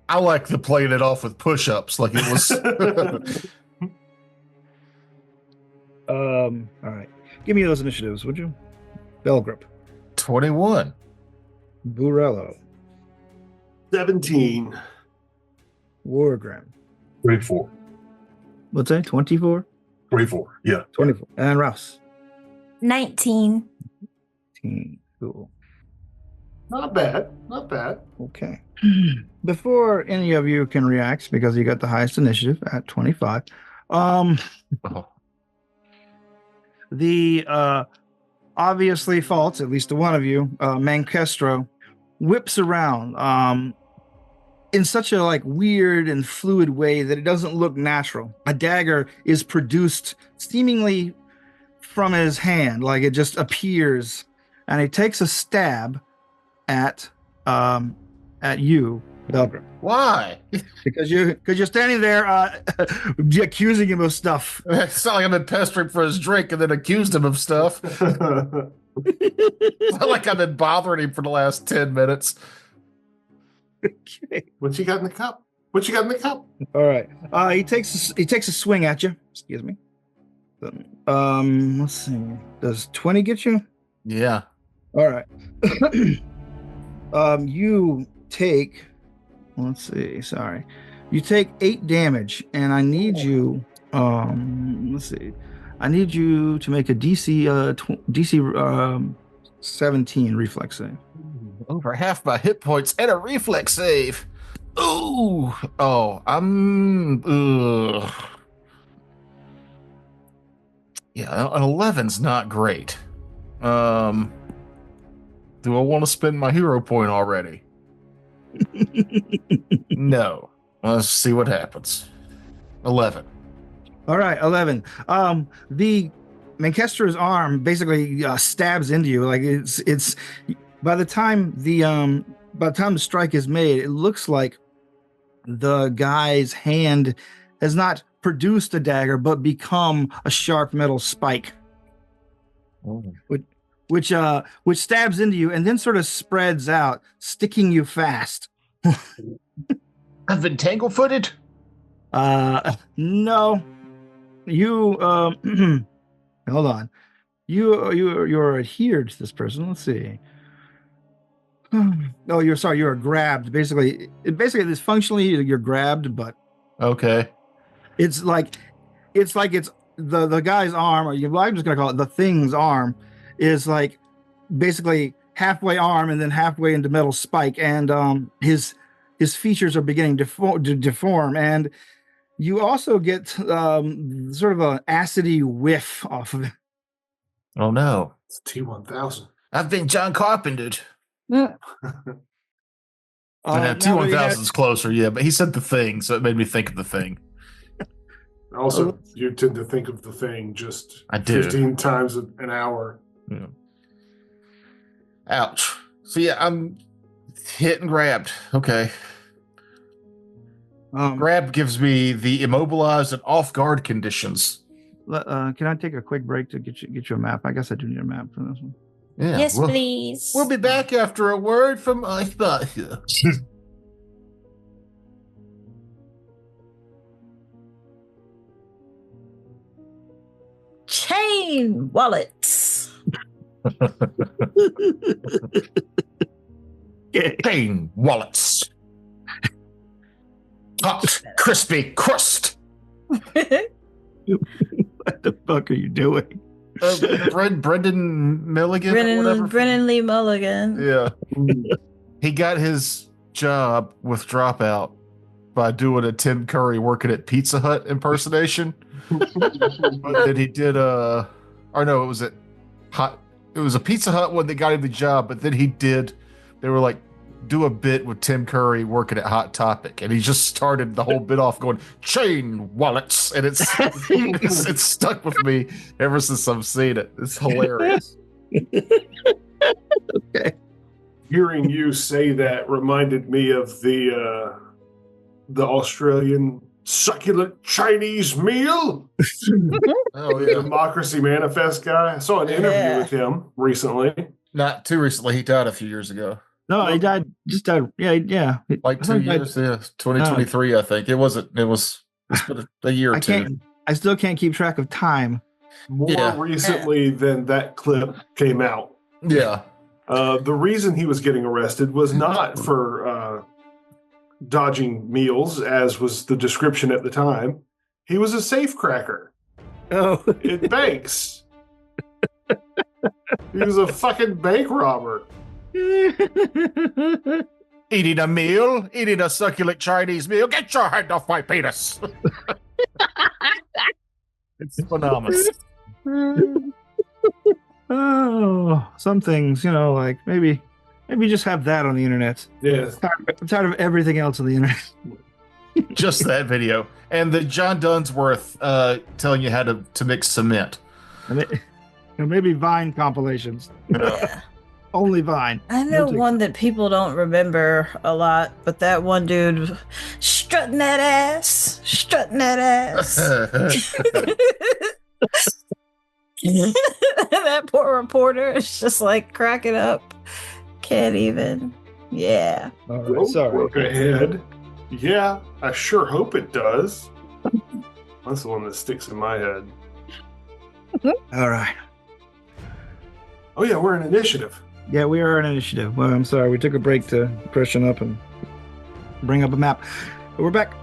I like the playing it off with push-ups like it was. All right. Give me those initiatives, would you? Belgrip. 21. Burello. 17. Wargram. 24. What's that? 24? 24. Yeah. 24. And Rouse. 19. Cool. Not bad. Not bad. Okay. Before any of you can react, because you got the highest initiative at 25, the obviously false, at least to one of you, Mancestro, whips around in such a like weird and fluid way that it doesn't look natural. A dagger is produced seemingly from his hand, like it just appears, and he takes a stab at you, Belgrave. Why? Because you're standing there accusing him of stuff. It's not like I've been pestering for his drink and then accused him of stuff. It's not like I've been bothering him for the last 10 minutes. Okay. What you got in the cup? What you got in the cup? All right. He takes a swing at you. Excuse me. Let's see. Does 20 get you? Yeah. All right. You take, let's see, sorry. You take 8 damage, and I need you, let's see. I need you to make a DC 17 reflex save. Over half my hit points and a reflex save. Ooh. Oh, yeah, an 11's not great. Do I want to spend my hero point already? No. Let's see what happens. 11. All right, 11. The Manchester's arm basically stabs into you. Like it's by the time the strike is made, it looks like the guy's hand has not produced a dagger, but become a sharp metal spike, which stabs into you and then sort of spreads out, sticking you fast. I've been tangle-footed. No, you hold on. You're adhered to this person. Let's see. Oh, you're sorry. You're grabbed. Basically, this functionally you're grabbed, but Okay. it's like it's the guy's arm, or I'm just gonna call it the thing's arm, is like basically halfway arm and then halfway into metal spike, and his features are beginning to deform, and you also get sort of an acidy whiff off of it. Oh no. It's T1000. I've been John Carpentered. T1000's closer, yeah, but he said the thing, so it made me think of the thing. Also, you tend to think of the thing just I do. 15 times an hour. Yeah. Ouch. So yeah, I'm hit and grabbed. Okay. Grab gives me the immobilized and off guard conditions. Can I take a quick break to get you a map? I guess I do need a map for this one. Yeah. Yes, please. We'll be back after a word from Icebother. Chain wallets. Chain wallets. Hot, crispy crust. What the fuck are you doing? Brendan Milligan or whatever. Brennan Lee Mulligan. Yeah. He got his job with Dropout by doing a Tim Curry working at Pizza Hut impersonation. But then he did it was a Pizza Hut one that got him the job, but then they were like, do a bit with Tim Curry working at Hot Topic, and he just started the whole bit off going chain wallets, and it's stuck with me ever since I've seen it. It's hilarious. Okay. Hearing you say that reminded me of the Australian succulent Chinese meal. Oh yeah, Democracy Manifest guy. I saw an interview with him recently. not too recently. He died a few years ago. No, he died. Just died. Yeah. Like 2 years. Yeah, 2023. I think it was. It's been a year or two. I still can't keep track of time. More recently than that clip came out. Yeah. The reason he was getting arrested was not for dodging meals, as was the description at the time. He was a safecracker at banks. He was a fucking bank robber. Eating a meal, eating a succulent Chinese meal. Get your hand off my penis. It's phenomenal. Oh, some things, like maybe just have that on the internet. Yes. I'm tired of everything else on the internet. Just that video. And the John Dunsworth telling you how to mix cement. Maybe Vine compilations. Yeah. Only Vine. I know one that people don't remember a lot, but that one dude strutting that ass. That poor reporter is just like cracking up. Can't even. Yeah. All right, sorry. Work ahead. Yeah, I sure hope it does. That's the one that sticks in my head. All right. Oh yeah, we're an initiative. Yeah, we are an initiative. Well, I'm sorry, we took a break to freshen up and bring up a map. But we're back.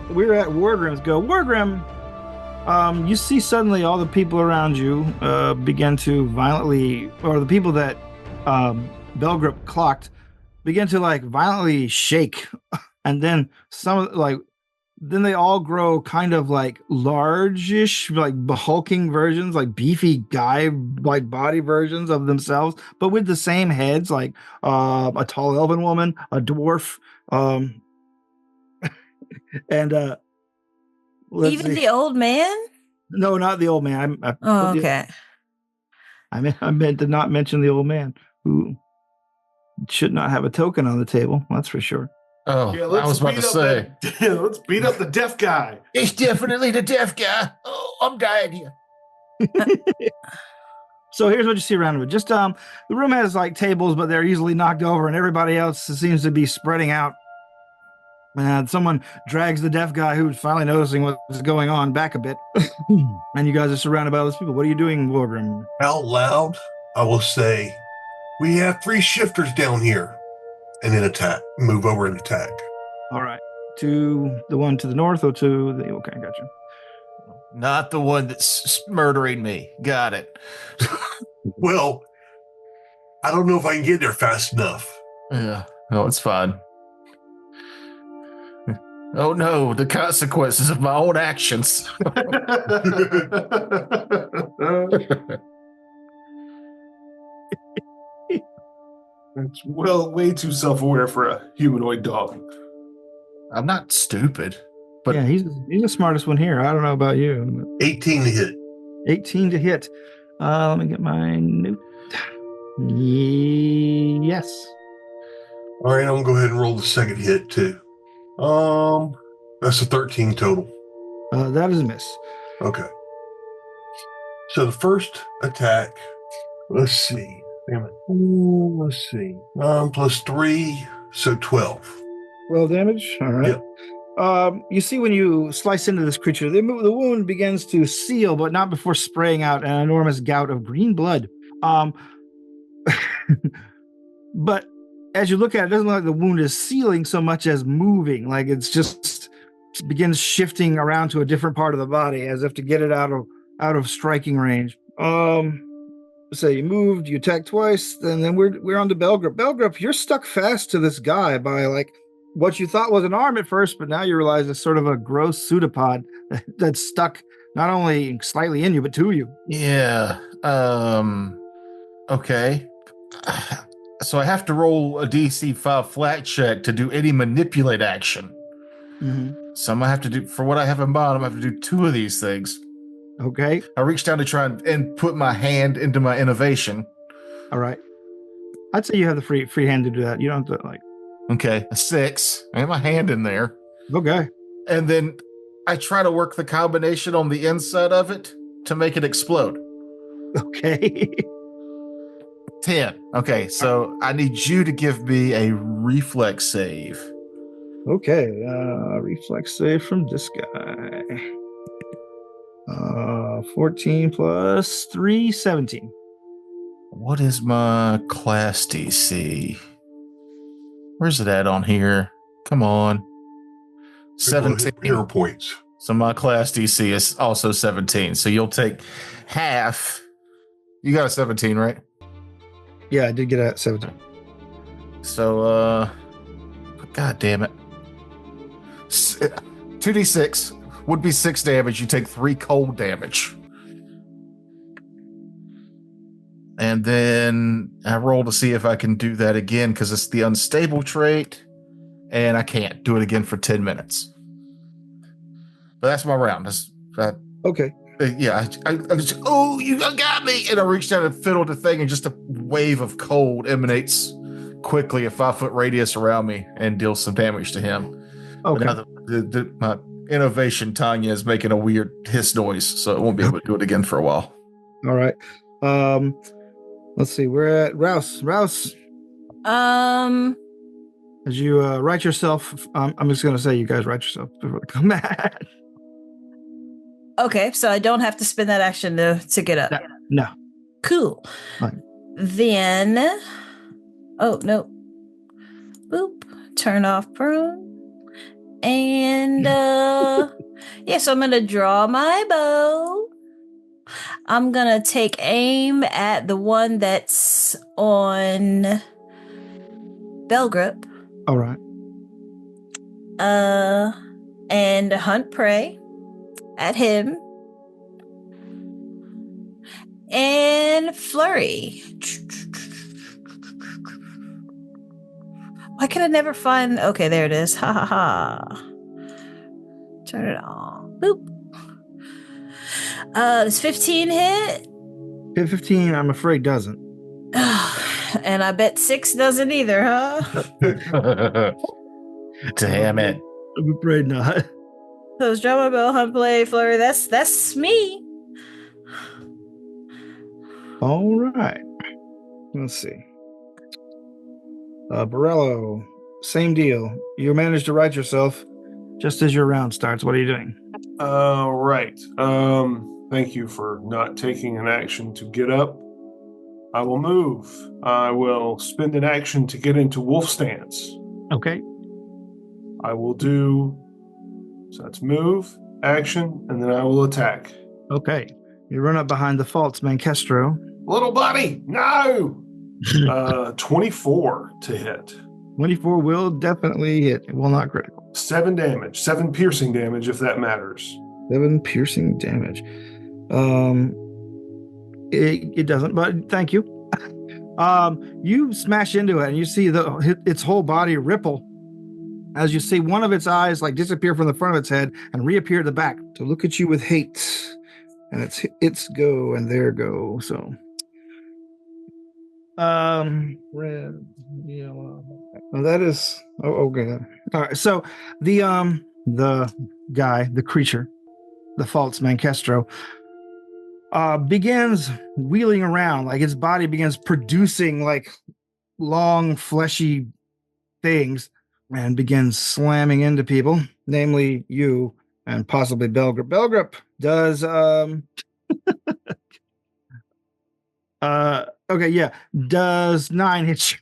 We're at Wargrim's Go. Wargrim, you see suddenly all the people around you begin to violently, or the people that Belgrip clocked, begin to like violently shake, and then then they all grow kind of like large-ish, like hulking versions, like beefy guy, like body versions of themselves, but with the same heads, like a tall elven woman, a dwarf, and let's Even see. the old man? No, not the old man. Oh, okay. I meant to not mention the old man who should not have a token on the table. That's for sure. Oh, Yeah, I was about to say. Let's beat up the deaf guy. It's definitely the deaf guy. Oh, I'm dying here. So here's what you see around it. Just the room has like tables, but they're easily knocked over, and everybody else seems to be spreading out. And someone drags the deaf guy who's finally noticing what's going on back a bit. And you guys are surrounded by all those people. What are you doing, Wargrim? Out loud, I will say, we have 3 shifters down here. And then move over and attack. All right. To the one to the north or to the... Okay, gotcha. Not the one that's murdering me. Got it. Well, I don't know if I can get there fast enough. Yeah. No, it's fine. Oh no, the consequences of my own actions. It's way too self-aware for a humanoid dog. I'm not stupid. But yeah, he's the smartest one here. I don't know about you. 18 to hit. 18 to hit. Let me get my note. Yes. All right, I'm gonna go ahead and roll the second hit too. That's a 13 total. That is a miss. Okay. So the first attack, let's see. Damn it. Let's see. Plus 3, so 12. 12 damage. All right. Yep. You see when you slice into this creature, the wound begins to seal, but not before spraying out an enormous gout of green blood. But as you look at it, it doesn't look like the wound is sealing so much as moving. Like it's just begins shifting around to a different part of the body as if to get it out of striking range. So you moved, you attacked twice, and then we're on to Belgrip. Belgrip, you're stuck fast to this guy by like what you thought was an arm at first, but now you realize it's sort of a gross pseudopod that's stuck not only slightly in you, but to you. Yeah. Okay. So I have to roll a DC 5 flat check to do any manipulate action. Mm-hmm. So I'm going to have to do, for what I have in mind, I'm going to have to do 2 of these things. Okay. I reached down to try and put my hand into my innovation. All right. I'd say you have the free hand to do that. You don't have to like. Okay, a 6. I have my hand in there. Okay. And then I try to work the combination on the inside of it to make it explode. Okay. 10. Okay, so I need you to give me a reflex save. Okay. Reflex save from this guy. 14 plus 3, 17. What is my class DC? Where's it at on here? Come on. 17 hero points. So my class DC is also 17. So you'll take half. You got a 17, right? Yeah, I did get a 17. So, God damn it. 2d6 would be 6 damage. You take 3 cold damage. And then I roll to see if I can do that again because it's the unstable trait. And I can't do it again for 10 minutes. But that's my round. Okay. Yeah, I just, oh, you got me. And I reached down and fiddled the thing, and just a wave of cold emanates quickly, a 5-foot radius around me, and deals some damage to him. Okay. But now my innovation, Tanya, is making a weird hiss noise, so it won't be able to do it again for a while. All right. Let's see. We're at Rouse. Rouse, as you write yourself, I'm just going to say you guys write yourself before the combat. Okay, so I don't have to spend that action to get up. No. Cool. Fine. Then, oh no, boop, turn off prune, and so I'm gonna draw my bow. I'm gonna take aim at the one that's on Belgrip. All right. And hunt prey at him. And flurry. Why can I never find? Okay, there it is. Ha ha ha. Turn it on. Boop. Does 15 hit? 15, I'm afraid, doesn't. And I bet 6 doesn't either, huh? Damn it. I'm afraid not. So it's drama bell, hunt play, flurry. That's me. All right. Let's see. Borello, same deal. You managed to right yourself just as your round starts. What are you doing? Right. Thank you for not taking an action to get up. I will move. I will spend an action to get into wolf stance. Okay. I will do, so that's move, action, and then I will attack. Okay. You run up behind the False Mancastro. Little buddy, no! 24 to hit. 24 will definitely hit. It will not critical. 7 damage, 7 piercing damage, if that matters. 7 piercing damage. It doesn't, but thank you. You smash into it and you see its whole body ripple as you see one of its eyes like disappear from the front of its head and reappear at the back to look at you with hate. And it's go and there go. So red, yellow. Oh, that is okay. All right. So the guy, the creature, the False Mancastro, begins wheeling around, like its body begins producing like long fleshy things and begins slamming into people, namely you and possibly Belgrip. Belgrip does okay, yeah. Does 9 hit you?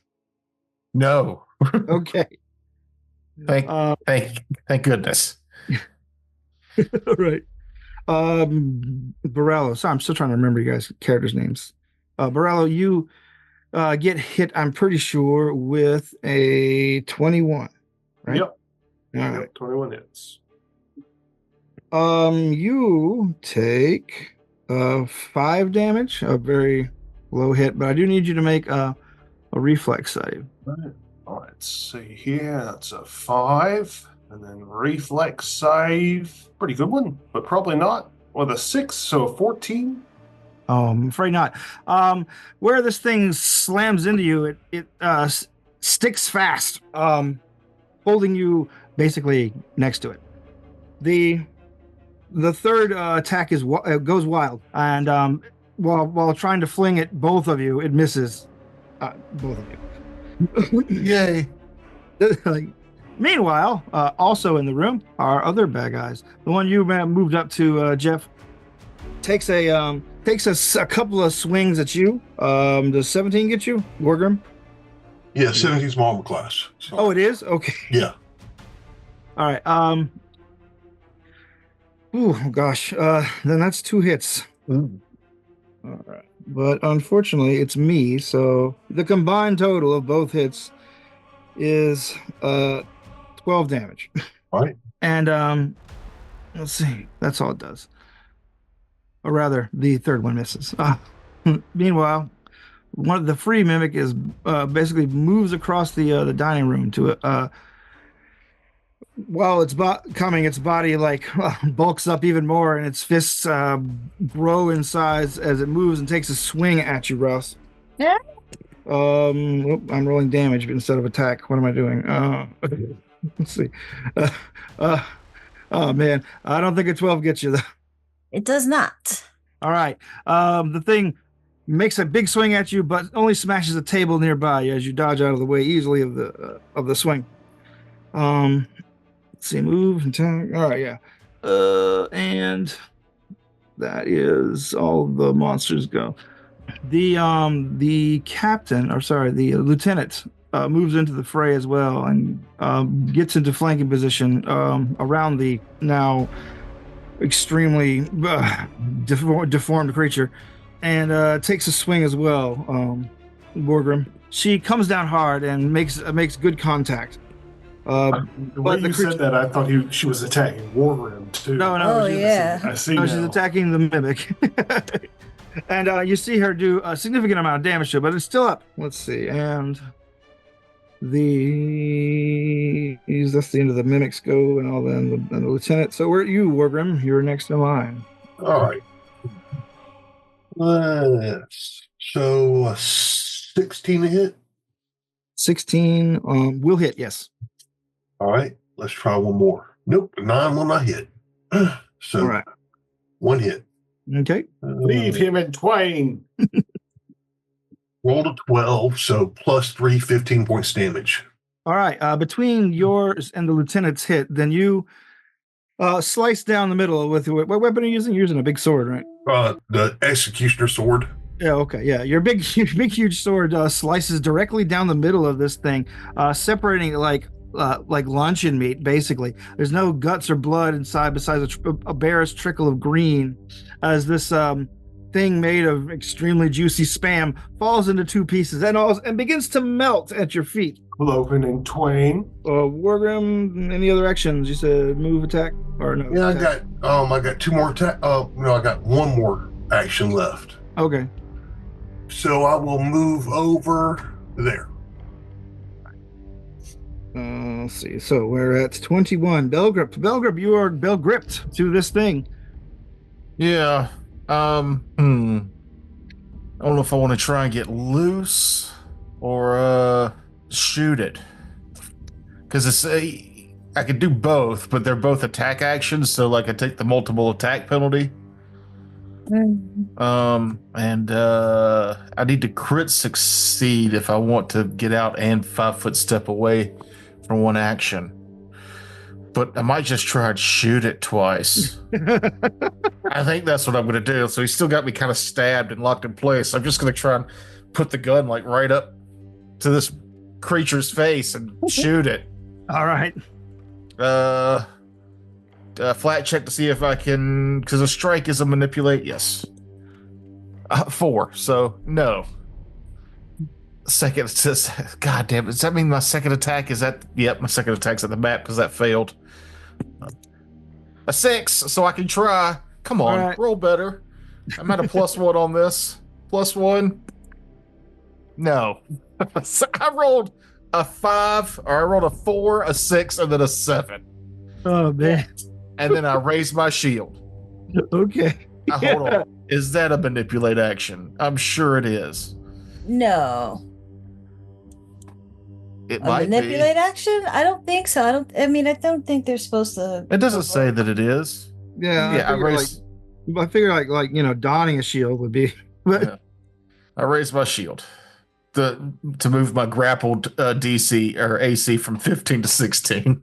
No. Okay. Thank goodness. All right. Borello. Sorry, I'm still trying to remember you guys' characters' names. Borello, you get hit, I'm pretty sure, with a 21. Right? Yep. All right. 21 hits. You take 5 damage, a very low hit, but I do need you to make a reflex save. Right. Let's see here. That's a 5. And then reflex save. Pretty good one, but probably not. With a 6, so a 14. Oh, I'm afraid not. Where this thing slams into you, it sticks fast, holding you basically next to it. The third attack goes wild, and while trying to fling at both of you, it misses both of you. Yay. Meanwhile, also in the room are other bad guys. The one you moved up to, Jeff, takes a couple of swings at you. Does 17 get you, Gorgrim? Yeah, 17's my armor class. So. Oh, it is? Okay. Yeah. All right. Oh gosh. Then that's 2 hits. Ooh. All right. But unfortunately, it's me. So the combined total of both hits is 12 damage. Right. And let's see. That's all it does. Or rather, the third one misses. Meanwhile, one of the free mimic is basically moves across the dining room to while it's coming, its body like bulks up even more, and its fists grow in size as it moves and takes a swing at you, Ross. Yeah. I'm rolling damage instead of attack. What am I doing? Okay. Let's see. Oh man, I don't think a 12 gets you though. It does not. All right. The thing makes a big swing at you, but only smashes a table nearby as you dodge out of the way easily of the swing. Let's see, move and attack. All right, yeah. And that is all the monsters go. The captain, or sorry, the lieutenant, moves into the fray as well and gets into flanking position around the now extremely deformed creature, and takes a swing as well. Borgrim. She comes down hard and makes good contact. The way but the you creature- said that, I thought she was attacking Wargrim too. No, Oh, she's, yeah. I see no, now. she's attacking the mimic. And you see her do a significant amount of damage to it, but it's still up. Let's see. And that's the end of the mimics go and all then the lieutenant. So where are you, Wargrim? You're next in line. All right. So 16 to hit. 16 will hit, yes. All right. Let's try one more. Nope. 9 will not hit. So All right. one hit. Okay. Leave him in twain. Rolled a 12, so plus 3, 15 points damage. All right. Between yours and the lieutenant's hit, then you slice down the middle with what weapon are you using? You're using a big sword, right? The executioner sword. Yeah, okay, yeah. Your big, huge sword slices directly down the middle of this thing, separating it like luncheon meat, basically. There's no guts or blood inside besides a barest trickle of green, as this thing made of extremely juicy spam falls into two pieces and begins to melt at your feet. Cloven in twain. Wargrim, any other actions? You said move, attack, or no? Yeah, attack. I got 2 more attack. No, I got 1 more action left. Okay. So I will move over there. Let's see. So we're at 21. Belgrip. Belgrip, you are bell-gripped to this thing. Yeah. I don't know if I want to try and get loose or shoot it. Because I could do both, but they're both attack actions, so like I take the multiple attack penalty. And I need to crit succeed if I want to get out and 5-foot step away from one action. But I might just try and shoot it twice. I think that's what I'm going to do. So he's still got me kind of stabbed and locked in place. I'm just going to try and put the gun like right up to this creature's face and shoot it. All right. Flat check to see if I can, because a strike is a manipulate. Yes. 4. So no. Second says, God damn, does that mean my second attack is at? Yep, my second attack's at the map because that failed. A 6, so I can try. Come on, All right. roll better. I'm at a +1 on this. +1. No. So I rolled a 5, or I rolled a 4, a 6, and then a 7. Oh, man. And then I raised my shield. Okay. Hold on. Is that a manipulate action? I'm sure it is. No. It A might manipulate be. action? I don't think so. I don't think they're supposed to. It doesn't say that it is. Yeah, Yeah, I figure like donning a shield would be. But Yeah. I raised my shield to move my grappled DC or AC from 15 to 16.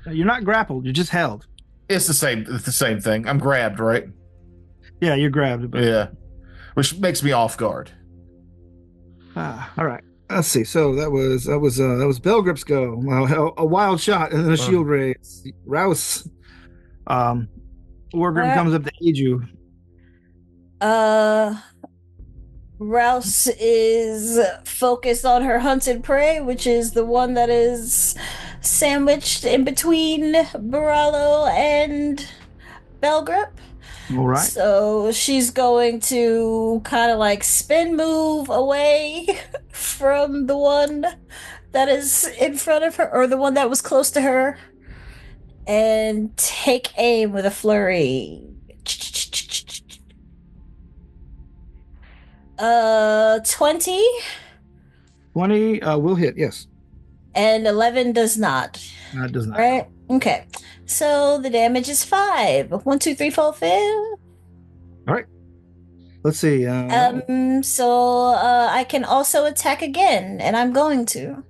you're not grappled. You're just held. It's the same thing. I'm grabbed, right? Yeah, you're grabbed. But, Yeah, which makes me off guard. all right. Let's see. So that was Belgrip's go. A wild shot and then a shield raise. Rouse. Wargrim comes up to aid you. Rouse is focused on her hunted prey, which is the one that is sandwiched in between Baralo and Belgrip. All right. So she's going to kind of like spin move away from the one that is in front of her, or the one that was close to her, and take aim with a flurry. 20 20 will hit. Yes. and 11 does not. That does not. Right? Okay. So the damage is 5. 1, 2, 3, 4, 5. All right. Let's see. So I can also attack again, and I'm going to.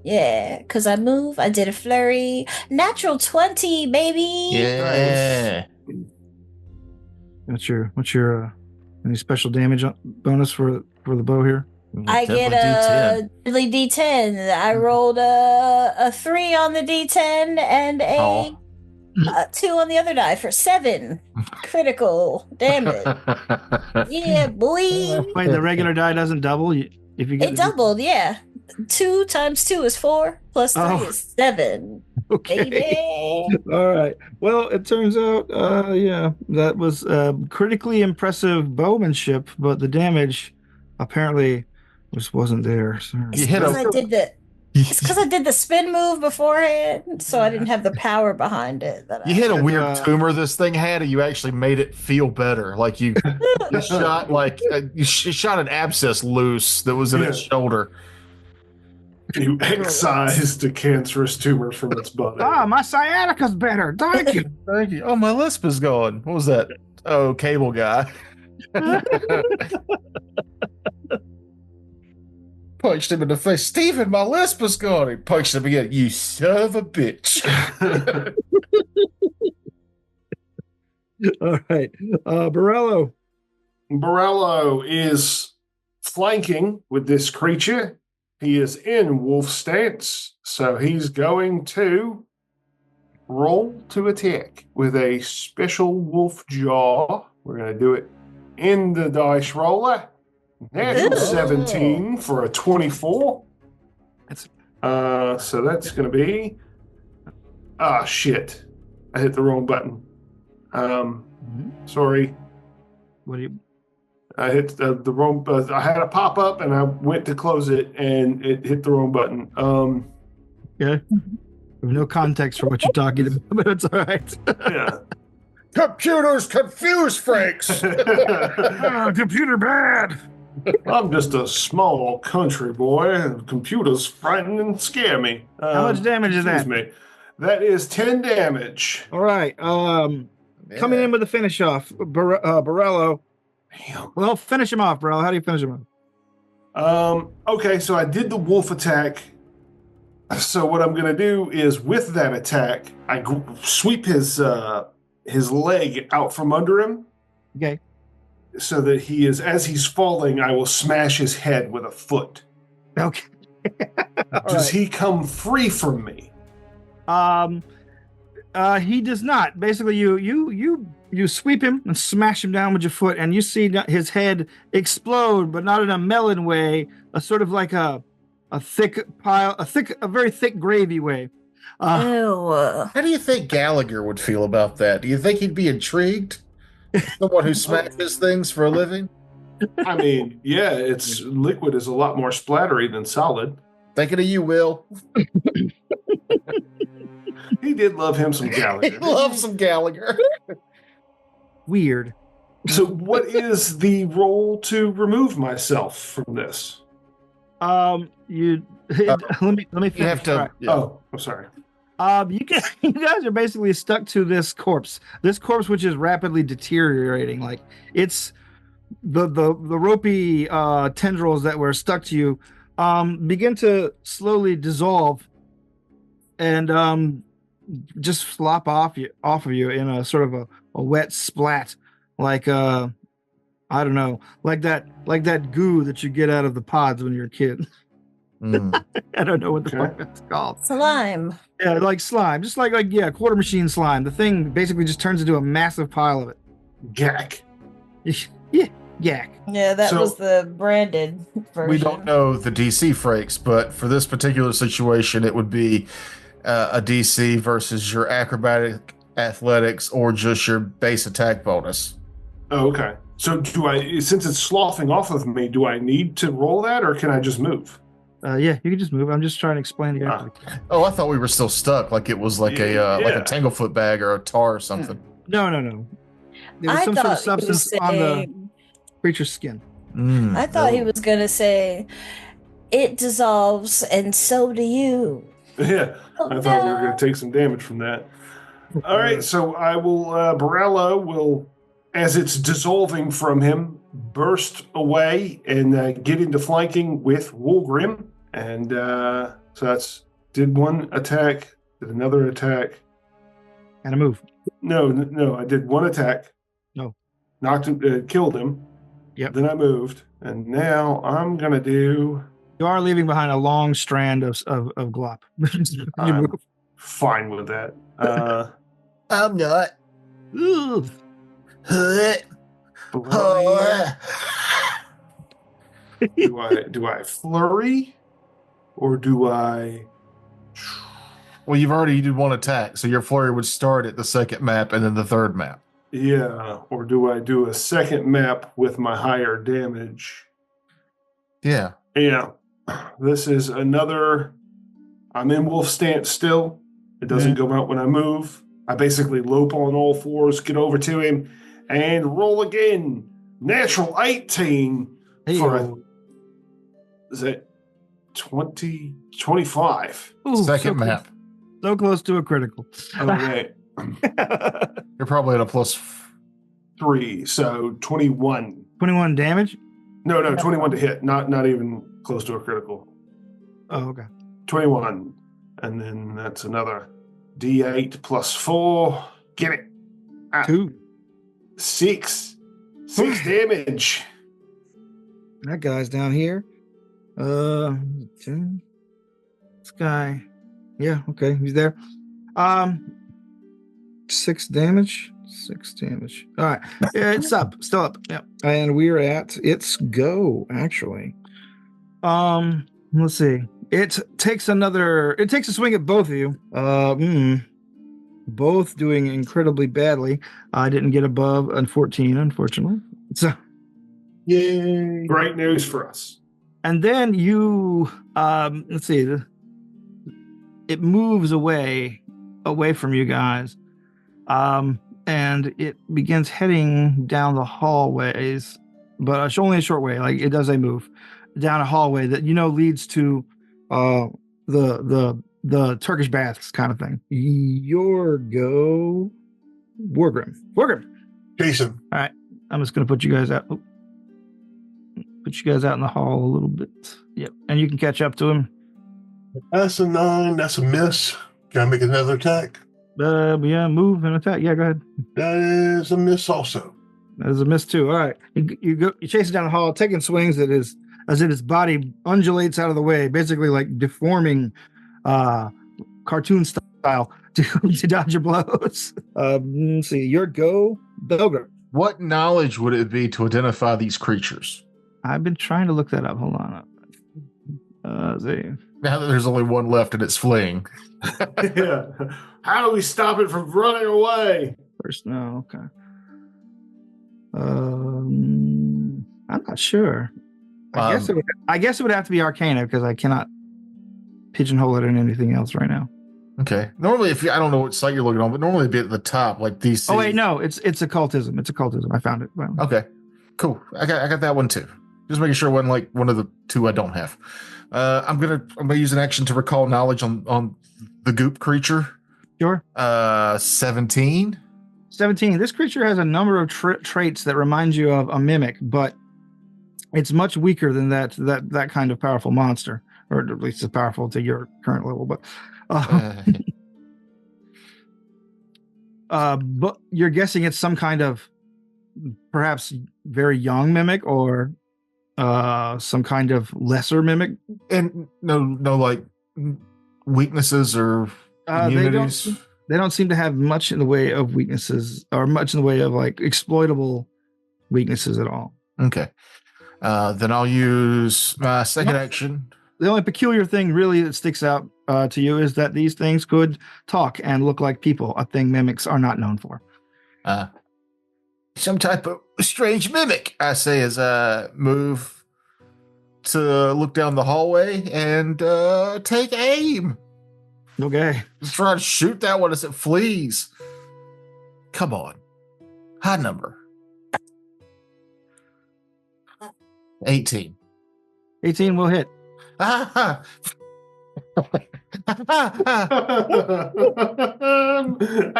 Yeah, because I move. I did a flurry. Natural 20, baby. Yeah. What's your Any special damage bonus for the bow here? I get a deadly D10. I rolled a 3 on the D10 and a 2 on the other die for 7 critical damage. Yeah, boy. Wait, the regular die doesn't double. If you get It doubled, yeah. 2 times 2 is 4, plus 3 is 7. Okay. Baby. All right. Well, it turns out, that was critically impressive bowmanship, but the damage apparently just wasn't there. Sorry. It's because I did the spin move beforehand, so I didn't have the power behind it. You hit a weird tumor this thing had, and you actually made it feel better. Like you shot you shot an abscess loose that was in its shoulder. You excised a cancerous tumor from its body. My sciatica's better. Thank you. Thank you. Oh, my lisp is gone. What was that? Oh, cable guy. Punched him in the face. Steven, my lisp is gone. He punched him again. You son of a bitch. All right. Borello. Borello is flanking with this creature. He is in wolf stance, so he's going to roll to attack with a special wolf jaw. We're going to do it in the dice roller. Natural 17 for a 24. So that's going to be... shit. I hit the wrong button. Sorry. What do you... I hit the wrong. I had a pop up and I went to close it and it hit the wrong button. Yeah. There's no context for what you're talking about, but it's all right. Yeah. Computers confuse Franks. Computer bad. I'm just a small country boy, and computers frighten and scare me. How much damage is that? Excuse me. That is 10 damage. All right. Coming in with the finish off, Borello. Damn. Well, finish him off, bro. How do you finish him off? Okay, so I did the wolf attack. So what I'm going to do is, with that attack, I sweep his leg out from under him. Okay. So that as he's falling, I will smash his head with a foot. Okay. Does he come free from me? He does not. Basically, you sweep him and smash him down with your foot, and you see his head explode, but not in a melon way, a sort of like a very thick gravy way. Ew. How do you think Gallagher would feel about that? Do you think he'd be intrigued? Someone who smashes things for a living? I mean, yeah, it's liquid is a lot more splattery than solid. Thinking of you, Will. He did love him some Gallagher. He loves some Gallagher. Weird. So what is the roll to remove myself from this? Let me finish. You have to. Right. Yeah. Oh, I'm sorry. You guys are basically stuck to this corpse. This corpse, which is rapidly deteriorating. Like it's the ropey tendrils that were stuck to you begin to slowly dissolve and just flop off of you in a sort of a wet splat, like I don't know, like that goo that you get out of the pods when you're a kid. I don't know what the fuck that's called. Slime. Yeah, like slime, just like quarter machine slime. The thing basically just turns into a massive pile of it. Gack. Yeah, yak. Yeah, that was the branded version. We don't know the DC Frakes, but for this particular situation, it would be a DC versus your acrobatic athletics or just your base attack bonus. Oh, okay. So since it's sloughing off of me, do I need to roll that or can I just move? Yeah, you can just move. I'm just trying to explain to you. Oh, I thought we were still stuck, like it was like a tanglefoot bag or a tar or something. No. There was some sort of substance on the creature's skin. I thought he was going to say, it dissolves and so do you. Yeah, I thought we were going to take some damage from that. All right, so I will, Borello will, as it's dissolving from him, burst away and get into flanking with Wolgrim. And so did one attack, did another attack. And a move. No, I did one attack. No. Knocked him, killed him. Yep. Then I moved, and now I'm gonna do. You are leaving behind a long strand of glop. You I'm move. fine with that. I'm not. Ugh. Flurry. Do I flurry, or do I? Well, you've already did one attack, so your flurry would start at the second map and then the third map. Yeah, or do I do a second map with my higher damage? Yeah. Yeah, this is another. I'm in wolf stance still. It doesn't go out when I move. I basically lope on all fours, get over to him, and roll again. Natural 18 for a. Is it 20, 25? Ooh, Second map. So close to a critical. Okay. You're probably at a plus 3, so 21. 21 damage? No, 21 to hit. Not even close to a critical. Oh, okay. 21. And then that's another D8 plus 4. Get it. 2. 6. 6 damage. That guy's down here. 10. This guy. Yeah, okay, he's there. 6 damage. 6 damage. All right. Yeah, it's up. Still up. Yep. And we're at its go, actually. Let's see. It takes a swing at both of you. Both doing incredibly badly. I didn't get above a 14, unfortunately. So Yay. Great news for us. and then you let's see. It moves away from you guys. And it begins heading down the hallways, but it's only a short way. Like it does a move down a hallway that leads to the Turkish baths kind of thing. Your go, Wargrim. Jason. All right, I'm just gonna put you guys out. Put you guys out in the hall a little bit. Yep, and you can catch up to him. That's a 9. That's a miss. Can I make another attack? Yeah, move and attack. Yeah, go ahead. That is a miss also. There's a miss too. All right, you chase it down the hall, taking swings as his body undulates out of the way, basically like deforming, cartoon style to dodge your blows. Let's see, your go, Belger. What knowledge would it be to identify these creatures? I've been trying to look that up. Hold on. Let's see. Now that there's only one left and it's fleeing. Yeah. How do we stop it from running away? First, no, okay. I'm not sure. I guess it would have to be Arcana because I cannot pigeonhole it in anything else right now. Okay. Normally, I don't know what site you're looking on, but normally it'd be at the top, like DC. Oh wait, no, it's occultism. It's occultism. I found it. Well, Okay. Cool. I got that one too. Just making sure it wasn't like one of the two I don't have. I'm gonna use an action to recall knowledge on the goop creature. Sure. 17. 17. This creature has a number of traits that remind you of a mimic, but it's much weaker than that kind of powerful monster, or at least it's powerful to your current level. But you're guessing it's some kind of perhaps very young mimic or some kind of lesser mimic. And no like weaknesses or immunities. They don't seem to have much in the way of weaknesses or much in the way of like exploitable weaknesses at all. Okay. Then I'll use my second action. The only peculiar thing really that sticks out to you is that these things could talk and look like people, a thing mimics are not known for. Some type of strange mimic, I say, as I move to look down the hallway and take aim. Okay. Just try to shoot that one as it flees. Come on. High number. 18. 18 will hit. I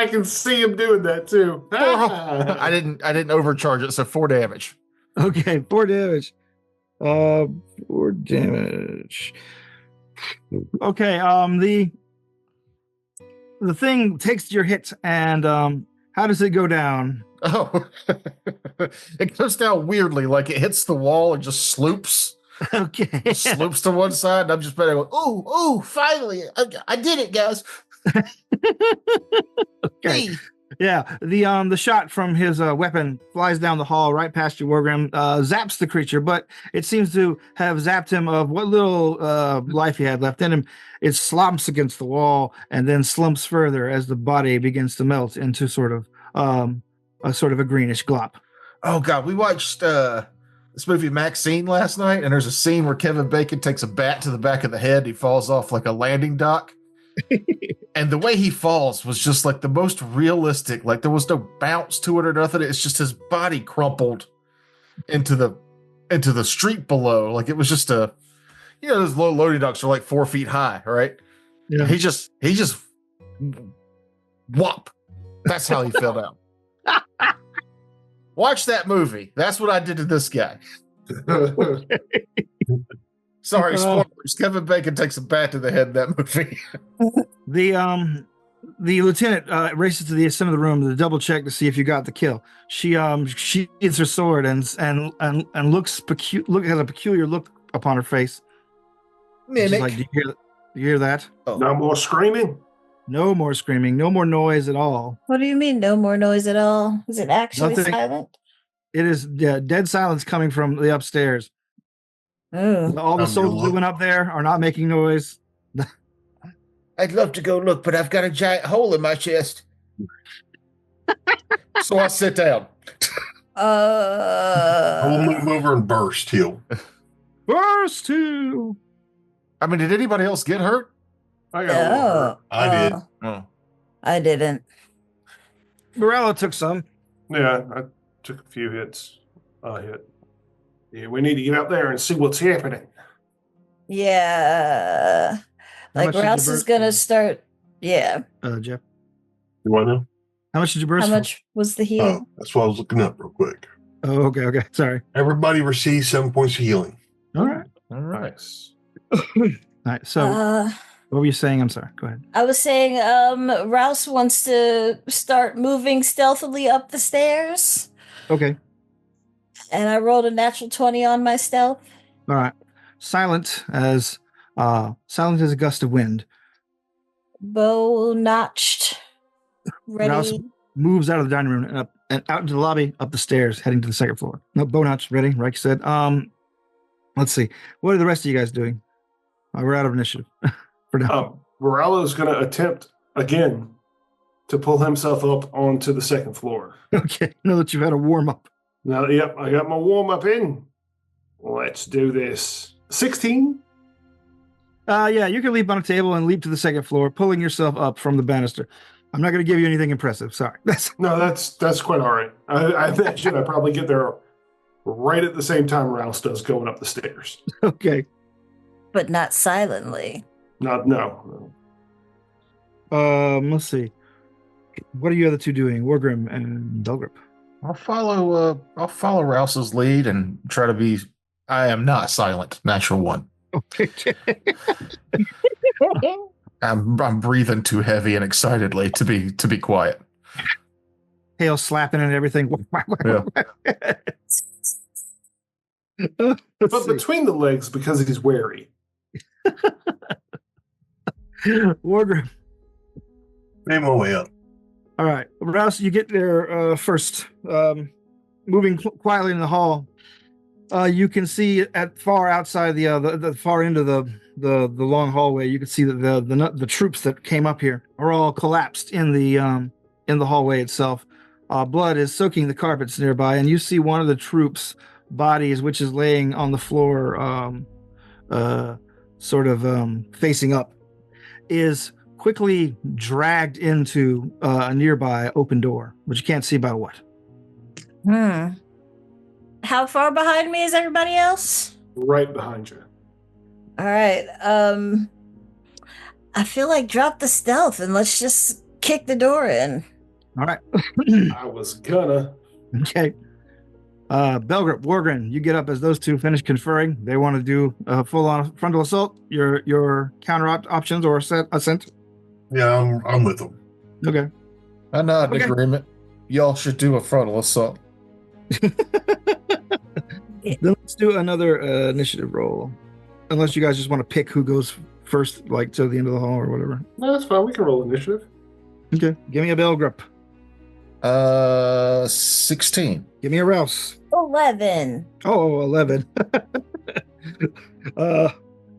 can see him doing that too. I didn't overcharge it, so 4 damage. Okay, 4 damage. 4 damage. Okay, the thing takes your hit and How does it go down? Oh, it goes down weirdly, like it hits the wall and just sloops. Okay. Just sloops to one side, and I'm just better going, oh, finally, I did it, guys. Okay. Yeah, the shot from his weapon flies down the hall right past you, Wargrim, zaps the creature, but it seems to have zapped him of what little life he had left in him. It slumps against the wall and then slumps further as the body begins to melt into sort of a greenish glop. Oh God, we watched this movie Maxine last night, and there's a scene where Kevin Bacon takes a bat to the back of the head. He falls off like a landing dock. And the way he falls was just like the most realistic. Like there was no bounce to it or nothing. It's just his body crumpled into the street below. Like it was just those low loading docks are like 4 feet high, right? Yeah. He just whop. That's how he fell down. Watch that movie. That's what I did to this guy. Sorry, spoilers. Kevin Bacon takes a bat to the head in that movie. The lieutenant races to the center of the room to double check to see if you got the kill. She sheathes her sword and looks has a peculiar look upon her face. Mimic. Like, do you hear that? Oh. No more screaming. No more screaming. No more noise at all. What do you mean, no more noise at all? Is it actually Nothing. silent? It is dead silence coming from the upstairs. Oh. All the soldiers that went up there are not making noise. I'd love to go look, but I've got a giant hole in my chest. So I sit down. I will move over and burst heal. Burst two. I mean, did anybody else get hurt? I got a little hurt. I did. Oh. I didn't. Morello took some. Yeah, I took a few hits. Hit. Yeah, we need to get out there and see what's happening. Yeah. How Like much did you Rouse is burst? gonna start. Yeah. Jeff. You want to know? How much did you burst? How for? much was the heal? Oh, that's what I was looking up real quick. Oh, okay. Sorry. Everybody receives 7 points of healing. All right. All right. Nice. All right. So, what were you saying? I'm sorry. Go ahead. I was saying, Rouse wants to start moving stealthily up the stairs, Okay. and I rolled a natural 20 on my stealth. All right. Silent as a gust of wind. Bow notched. Ready. Rouse moves out of the dining room and up and out into the lobby, up the stairs, heading to the second floor. No, bow notch ready. Reich said. Let's see. What are the rest of you guys doing? We're out of initiative for now. Morello's going to attempt again to pull himself up onto the second floor. Okay. Know that you've had a warm up. Now, yep, I got my warm up in. Let's do this. 16? Yeah, you can leap on a table and leap to the second floor, pulling yourself up from the banister. I'm not going to give you anything impressive. Sorry. That's quite all right. I imagine I probably get there right at the same time Rouse does going up the stairs. Okay. But not silently. No. Let's see. What are you other two doing? Wargrim and Belgrip. I'll follow Rouse's lead and try to be. I am not silent. Natural one. Okay. I'm breathing too heavy and excitedly to be quiet. Hail slapping and everything. Yeah. But between the legs because he's wary. Wargrim. Made my way up. All right, Rouse, you get there first. Moving quietly in the hall, you can see at far outside the far end of the long hallway. You can see that the troops that came up here are all collapsed in the hallway itself. Blood is soaking the carpets nearby, and you see one of the troops' bodies, which is laying on the floor, facing up, is quickly dragged into a nearby open door, but you can't see by what. How far behind me is everybody else? Right behind you. All right. I feel like drop the stealth and let's just kick the door in. All right. I was gonna. Okay. Belgrip, Wargren, you get up as those two finish conferring. They want to do a full-on frontal assault. Your counter options or assent? Yeah, I'm with them. Okay. I nod in Okay. agreement. y'all should do a frontal assault. Then let's do another initiative roll. Unless you guys just want to pick who goes first, like to the end of the hall or whatever. No, that's fine. We can roll initiative. Okay. Give me a Belgrup. 16. Give me a Rouse. 11. Oh, 11.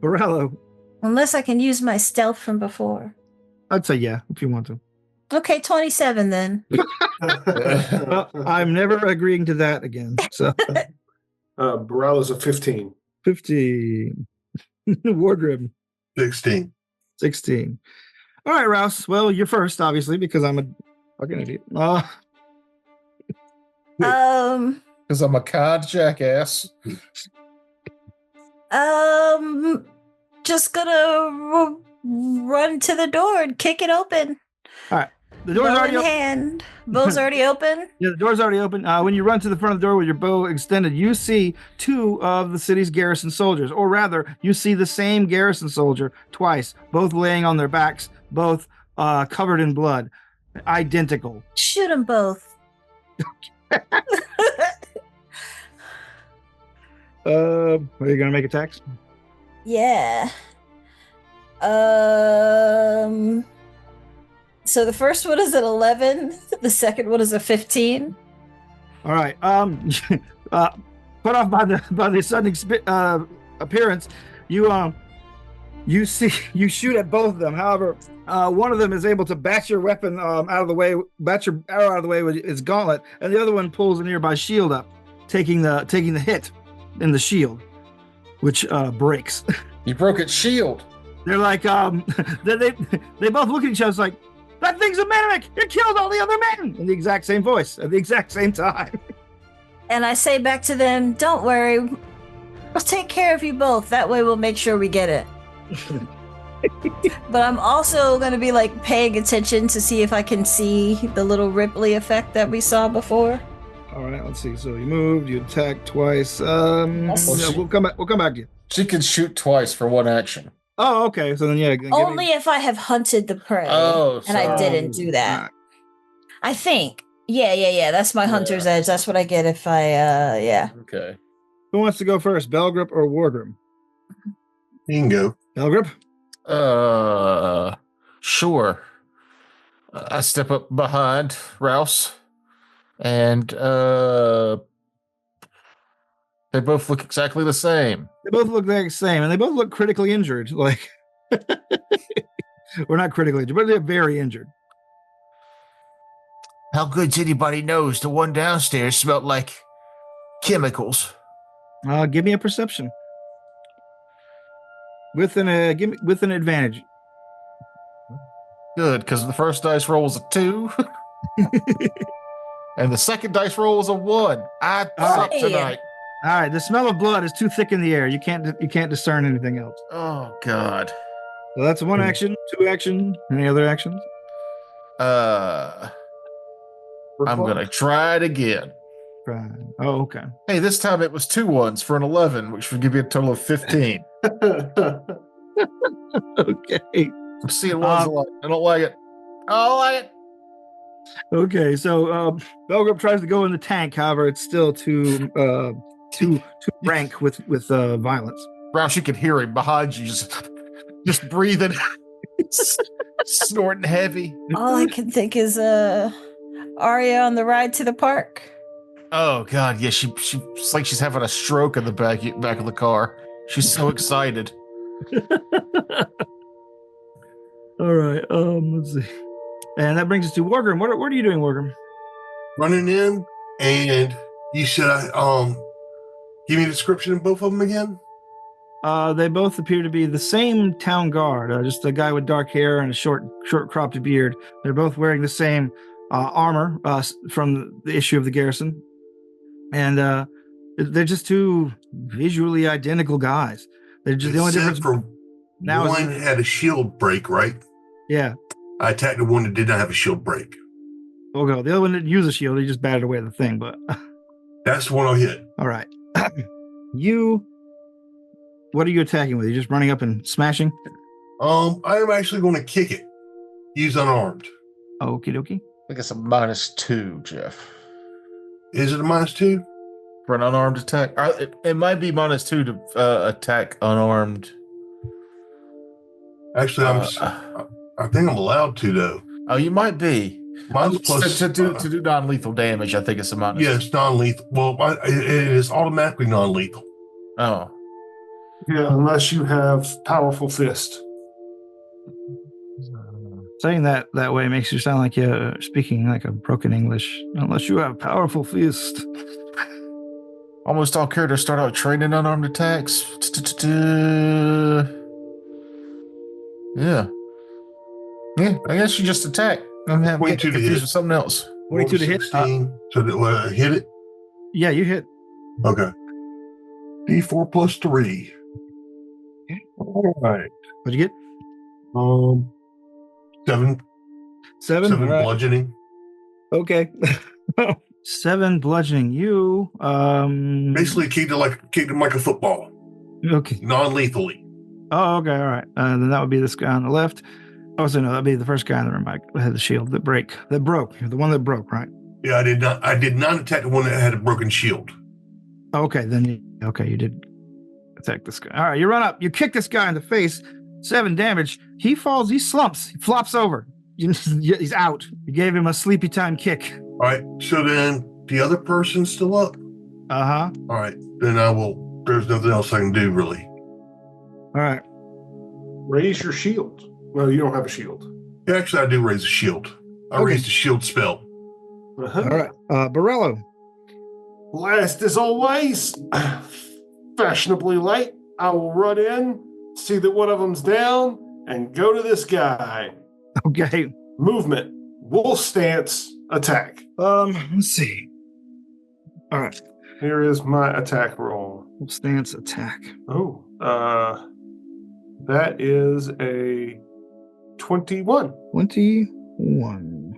Borello. Unless I can use my stealth from before. I'd say yeah, if you want to. Okay, 27 then. Well, I'm never agreeing to that again. So Burrell is a 15. 15. Wardrobe. 16. 16. All right, Rouse. Well, you're first, obviously, because I'm a fucking idiot. Because I'm a cod jackass. Just gonna run to the door and kick it open. All right. The door's Bow already in open. hand. Bow's already open. Yeah, the door's already open. When you run to the front of the door with your bow extended, you see two of the city's garrison soldiers, or rather, you see the same garrison soldier twice, both laying on their backs, both covered in blood, identical. Shoot them both. Are you gonna make attacks? Yeah. So the first one is an 11. The second one is a 15. All right. Put off by the sudden appearance, you shoot at both of them. However, one of them is able to bat your weapon out of the way, bat your arrow out of the way with its gauntlet, and the other one pulls a nearby shield up, taking the hit in the shield, which breaks. You broke its shield. They're like, they both look at each other like, that thing's a mimic! It killed all the other men! In the exact same voice, at the exact same time. And I say back to them, don't worry. We'll take care of you both. That way we'll make sure we get it. But I'm also going to be like paying attention to see if I can see the little Ripley effect that we saw before. All right, let's see. So you moved, you attacked twice. Yes. We'll come back to you. She can shoot twice for one action. Oh, okay. So then, yeah. Only if I have hunted the prey. Oh, and I sorry. didn't do that. Alright. I think. Yeah. That's my hunter's edge. That's what I get if I, yeah. Okay. Who wants to go first, Belgrup or Wargrim? You can go. Belgrup? Sure. I step up behind Rouse, and they both look exactly the same. They both look the same, and they both look critically injured. Like, we're not critically injured, but they're very injured. How good's anybody knows the one downstairs smelled like chemicals. Give me a perception with an advantage. Good, because the first dice roll was a 2, and the second dice roll was a 1. I suck Hey. tonight. All right, the smell of blood is too thick in the air. You can't discern anything else. Oh God. So that's one action, 2 action. Any other actions? I'm gonna try it again. Right. Oh, okay. Hey, this time it was 2 ones for an 11, which would give you a total of 15. Okay. I'm seeing ones a lot. I don't like it. I don't like it. Okay. So Belgrup tries to go in the tank. However, it's still too rank with violence. Rouse, you can hear him behind you, just breathing, snorting heavy. All I can think is Arya on the ride to the park. Oh God, yeah, it's like she's having a stroke in the back of the car. She's so excited. All right. Let's see. And that brings us to Wargrim. What are you doing, Wargrim? Running in, and you said, give me a description of both of them again. They both appear to be the same town guard, just a guy with dark hair and a short cropped beard. They're both wearing the same armor from the issue of the garrison. And they're just two visually identical guys. They're just the only Except difference for now one is had a shield break, right? yeah. I attacked the one that did not have a shield break. Okay, the other one didn't use a shield; he just batted away the thing. But That's the one I hit. all right, what are you attacking with? Are you just running up and smashing? I am actually going to kick it. Use unarmed. Okie dokie. think it's a -2, Jeff, Is it a -2? for an unarmed attack. It might be -2 to attack unarmed. Actually, I think I'm allowed to though. Oh, you might be. Mine's plus to do non-lethal damage. I think it's a -2. Yeah, it's non-lethal. Well, it is automatically non-lethal. Oh, Yeah, unless you have powerful fist. Saying that way makes you sound like you're speaking like a broken English. Unless you have powerful fist. almost all characters start out training unarmed attacks. Yeah. Yeah, I guess you just attack. I'm 22 to confused hit. with something else. 22 to hit. 16. So hit it? Yeah, you hit. Okay. D4 plus 3. All right. What'd you get? 7. 7. 7 All right. bludgeoning. Okay. 7 bludgeoning you. Basically, kicked it like a football, Okay. non-lethally. Oh, okay. All right. Then that would be this guy on the left. Oh, so no, that'd be the first guy in the room. I had the shield that broke. The one that broke, right? Yeah, I did not attack the one that had a broken shield. Okay, then you did attack this guy. All right, you run up, you kick this guy in the face, 7 damage. He falls, he slumps, he flops over. He's out. You gave him a sleepy time kick. All right, so then the other person's still up. Uh-huh. All right, then there's nothing else I can do really. All right. Raise your shield. Well, you don't have a shield. Yeah, actually, I do raise a shield. I raised the shield spell. Uh-huh. All right. Borello. Last as always, fashionably late, I will run in, see that one of them's down, and go to this guy. Okay. Movement, wolf stance, attack. Let's see. All right. Here is my attack roll. Stance attack. Oh, that is a 21. 21.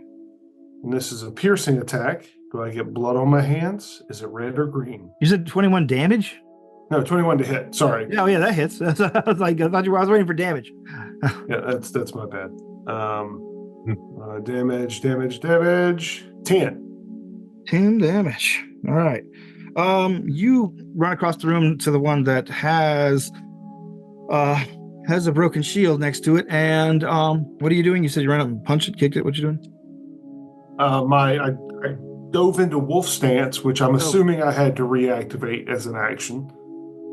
And this is a piercing attack. Do I get blood on my hands? Is it red or green? You said 21 damage? No, 21 to hit. Sorry. Oh yeah, that hits. I was I was waiting for damage. Yeah, that's my bad. Damage. 10. 10 damage. All right. You run across the room to the one that has a broken shield next to it. And what are you doing? You said you ran up and punched it, kicked it. What you doing? I dove into wolf stance, which I'm assuming I had to reactivate as an action.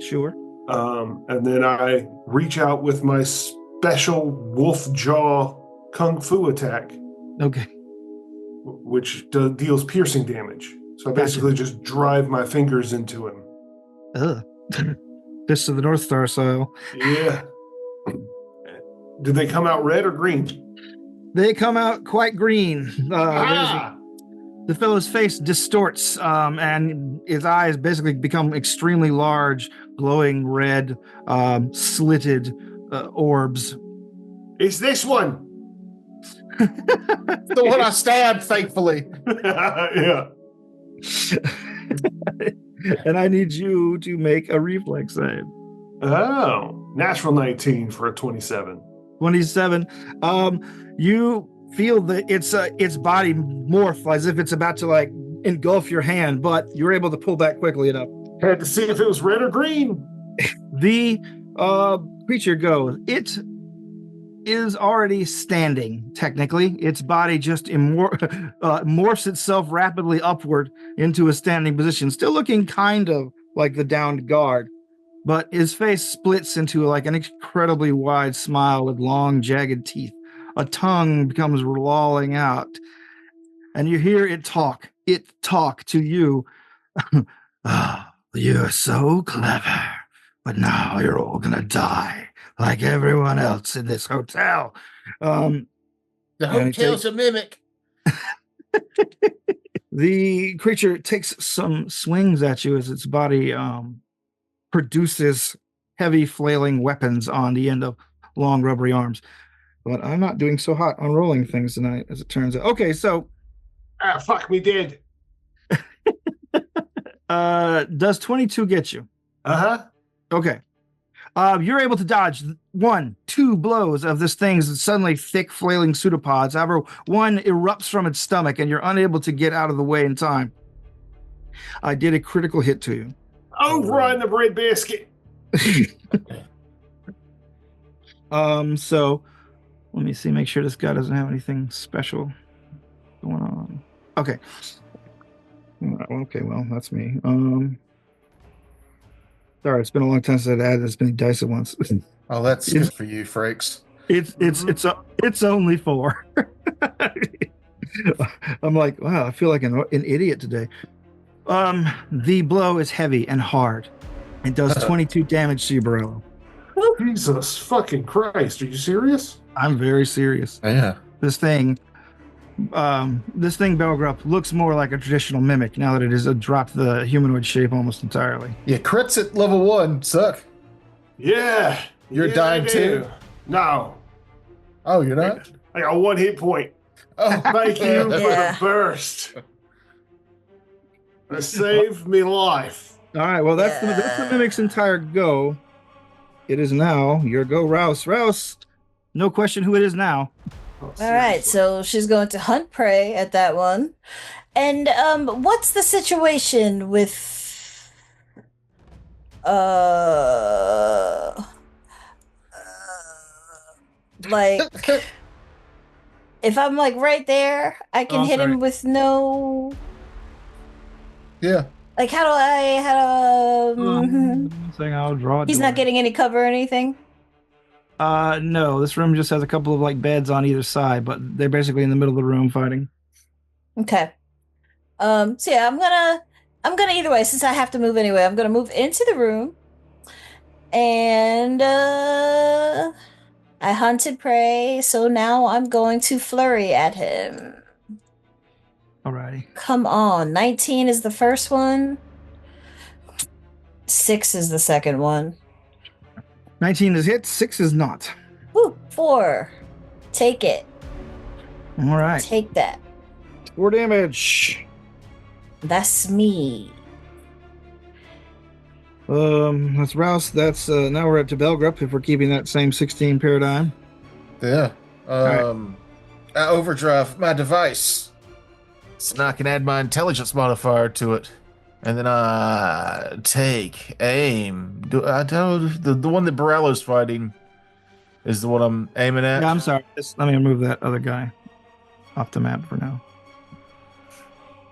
Sure. And then I reach out with my special wolf jaw kung fu attack. Okay. Which deals piercing damage. So I basically just drive my fingers into him. Ugh. Fist of the North Star style. Yeah. Did they come out red or green? They come out quite green. The fellow's face distorts, and his eyes basically become extremely large, glowing red, slitted orbs. It's this one. The one I stabbed, thankfully. Yeah. And I need you to make a reflex save. Oh, natural 19 for a 27. 27. You feel that its body morph as if it's about to like engulf your hand, but you're able to pull back quickly enough. Had to see if it was red or green. The creature goes. It is already standing, technically. Its body just morphs itself rapidly upward into a standing position, still looking kind of like the downed guard. But his face splits into like an incredibly wide smile with long, jagged teeth. A tongue becomes lolling out. And you hear it talk. It talk to you. Oh, you're so clever. But now you're all going to die like everyone else in this hotel. The hotel's a mimic. The creature takes some swings at you as its body produces heavy flailing weapons on the end of long rubbery arms. But I'm not doing so hot on rolling things tonight, as it turns out. Okay, so Fuck me dead. does 22 get you? Uh-huh. Okay. You're able to dodge 2 blows of this thing's suddenly thick, flailing pseudopods. However, one erupts from its stomach, and you're unable to get out of the way in time. I did a critical hit to you. Over on the bread basket. So let me see, make sure this guy doesn't have anything special going on. Okay. Okay, well, that's me. Sorry, it's been a long time since I've added this many dice at once. Oh, that's good for you, Frakes. It's only 4. I'm like, wow, I feel like an idiot today. The blow is heavy and hard. It does 22 damage to you, Barello. Jesus fucking Christ! Are you serious? I'm very serious. Yeah. This thing, Belgrup, looks more like a traditional mimic now that it has dropped the humanoid shape almost entirely. Yeah, crits at level 1 suck. Yeah. You're dying too? No. Oh, you're not? I got 1 hit point. Oh, Thank you for Yeah. the burst. That saved me life. All right, well, that's the mimic's entire go. It is now your go, Rouse. Rouse, no question who it is now. Oh, All right, so she's going to hunt prey at that one. And what's the situation with like if I'm like right there, I can hit him with no yeah. like how do Saying I'll draw. he's not getting any cover or anything? No, this room just has a couple of like beds on either side, but they're basically in the middle of the room fighting. Okay. So yeah, I'm gonna either way, since I have to move anyway, I'm gonna move into the room. And I hunted prey, so now I'm going to flurry at him. Alrighty. Come on. 19 is the first one. 6 is the second one. 19 is hit, 6 is not. Woo, 4. Take it. All right. Take that. 4 damage. That's me. That's Rouse. That's now we're up to Belgrup if we're keeping that same 16 paradigm. Yeah. right. I overdrive my device. So now I can add my intelligence modifier to it. And then I take aim. The one that Barello's fighting is the one I'm aiming at. Yeah, I'm sorry. Let me remove that other guy off the map for now.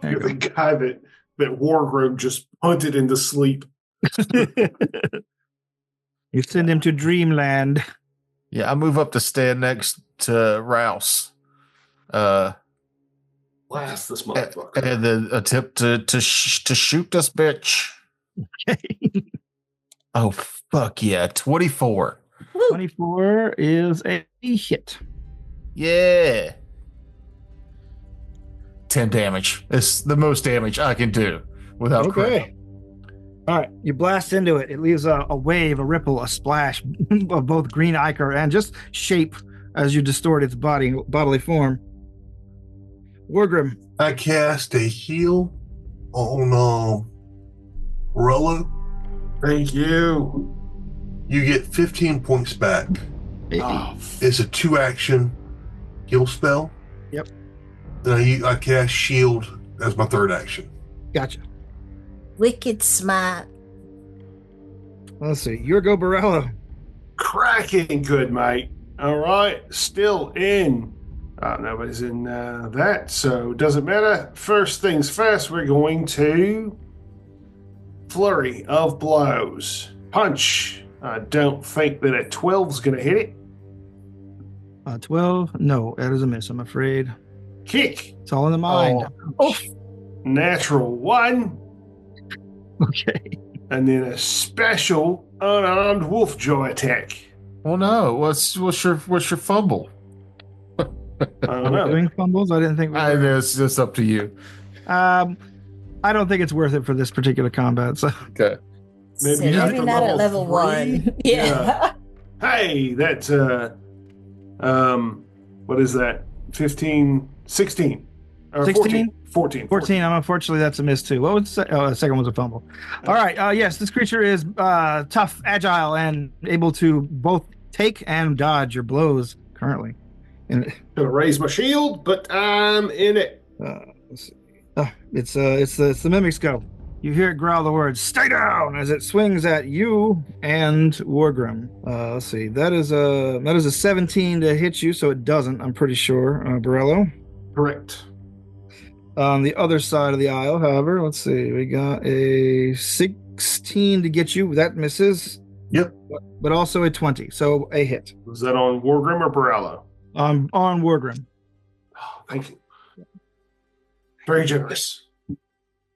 There you You're the guy that Wargroom just punted into sleep. You send him to Dreamland. Yeah, I move up to stand next to Rouse. Blast this motherfucker. And then attempt to shoot this bitch. Oh, fuck yeah. 24. 24 is a hit. Yeah. 10 damage. It's the most damage I can do without crit. All right, you blast into it. It leaves a wave, a ripple, a splash of both green ichor and just shape as you distort its bodily form. Wargrim. I cast a heal on Rollo. Thank you. You get 15 points back. Oh, It's a 2-action heal spell. Yep. Then I cast shield as my 3rd action. Gotcha. Wicked smart. Let's see. Your go, Barello. cracking good, mate. All right. Still in. Nobody's in that, so it doesn't matter. First things first, we're going to flurry of blows. Punch. I don't think that a 12's going to hit it. 12. No, that is a miss, I'm afraid. Kick. It's all in the mind. Oh. Natural 1. Okay. And then a special unarmed wolfjaw attack. Oh no! What's your fumble? I don't know. Doing fumbles? I didn't think we were. It's up to you. I don't think it's worth it for this particular combat. So Okay. Maybe So after maybe not at level level 3? 1. Yeah. Hey, that's what is that? 15, 16. Or 16? 14. 14. Unfortunately, that's a miss too. What was the second one's a fumble. All right. Yes, this creature is tough, agile, and able to both take and dodge your blows currently. And Gonna raise my shield, but I'm in it. let's see. It's the Mimic's go. You hear it growl the words "Stay down" as it swings at you and Wargrim. Let's see. That is a 17 to hit you, so it doesn't. I'm pretty sure, Borello. Correct. On the other side of the aisle, however, let's see. We got a 16 to get you. That misses. Yep. But also a 20, so a hit. Was that on Wargrim or Borello? On Wargrim. Oh, thank you. Very generous.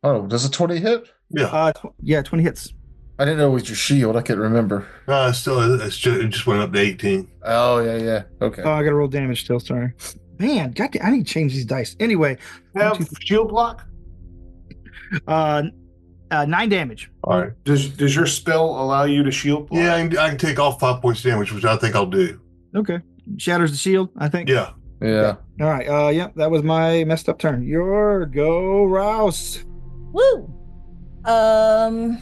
Oh, does a 20 hit? Yeah. Yeah, 20 hits. I didn't know it was your shield. I couldn't remember. Still, it just went up to 18. Oh, yeah. Okay. Oh, I got to roll damage still. Sorry. Man, I need to change these dice. Anyway, Have shield block? 9 damage. All right. Does your spell allow you to shield block? Yeah, I can take off 5 points damage, which I think I'll do. Okay. Shatters the shield, I think. Yeah. Yeah. All right. Yeah, that was my messed up turn. Your go, Rouse. Woo. Oh,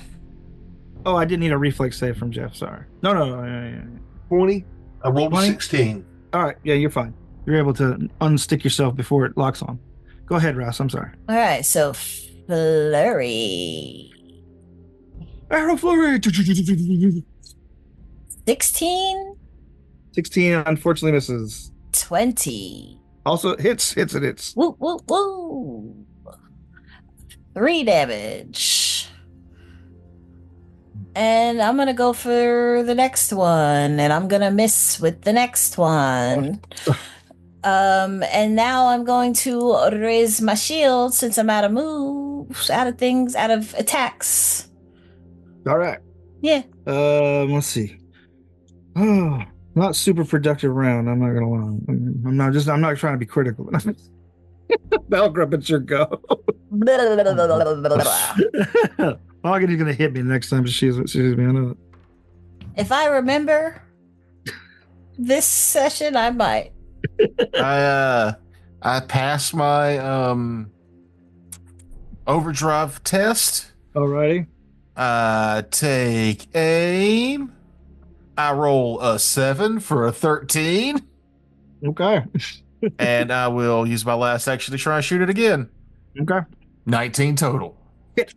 I didn't need a reflex save from Jeff. Sorry. No. Yeah. 20. I rolled 20? a 16. All right. Yeah, you're fine. You're able to unstick yourself before it locks on. Go ahead, Rouse. I'm sorry. All right, so flurry. Arrow flurry. 16, 16 unfortunately misses. 20. Also hits. Woo, woo, woo. 3 damage. And I'm gonna go for the next one, and I'm gonna miss with the next one. And now I'm going to raise my shield since I'm out of moves, out of attacks. All right. Yeah. Let's see. Oh, not super productive round. I'm not gonna lie. I'm not trying to be critical. Belgrup, it's your go. Morgan is gonna hit me next time she sees me. I know it. If I remember this session, I might. I passed my overdrive test. Alrighty. Take aim. I roll a 7 for a 13. Okay. And I will use my last action to try and shoot it again. Okay. 19 total. Hit.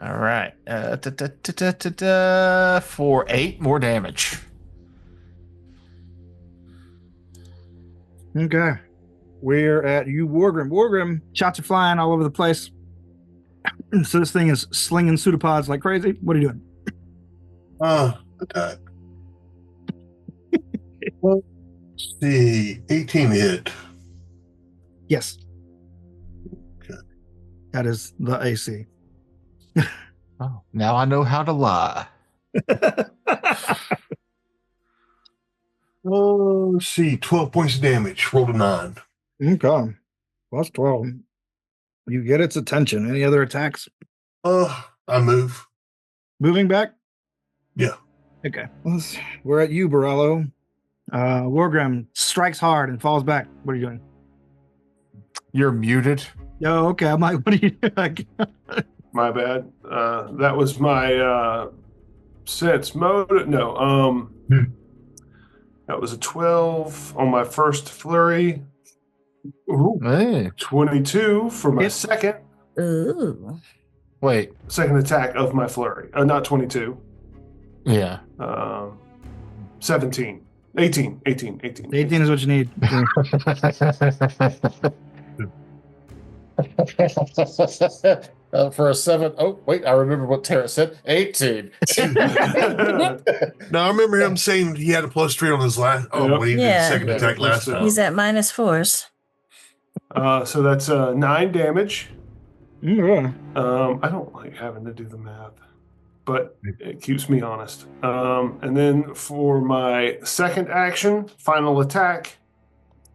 All right. For 8 more damage. Okay. We're at you, Wargrim. Wargrim, shots are flying all over the place. So this thing is slinging pseudopods like crazy. What are you doing? Attack. Let's see. 18 hit. Yes. Okay. That is the AC. Oh, now I know how to lie. Let's see. 12 points of damage. Rolled a 9. Okay. Plus 12. You get its attention. Any other attacks? I move. Moving back? Yeah. Okay. We're at you, Borello. Wargrim strikes hard and falls back. What are you doing? You're muted. Oh, okay. I'm like, what are you doing? My bad. That was my sense mode. No. That was a 12 on my first flurry. Ooh, Hey. 22 for my Hit. second Ooh. Wait. attack of my flurry. Not 22. Yeah. 17. 18. 18 is what you need. For a 7. Oh, wait. I remember what Tara said. 18. Now, I remember him saying he had a +3 on his last. Oh, Yep. when he did Yeah. the second attack last time. He's at -4s. So that's 9 damage. Yeah. I don't like having to do the math, but it keeps me honest. And then for my second action, final attack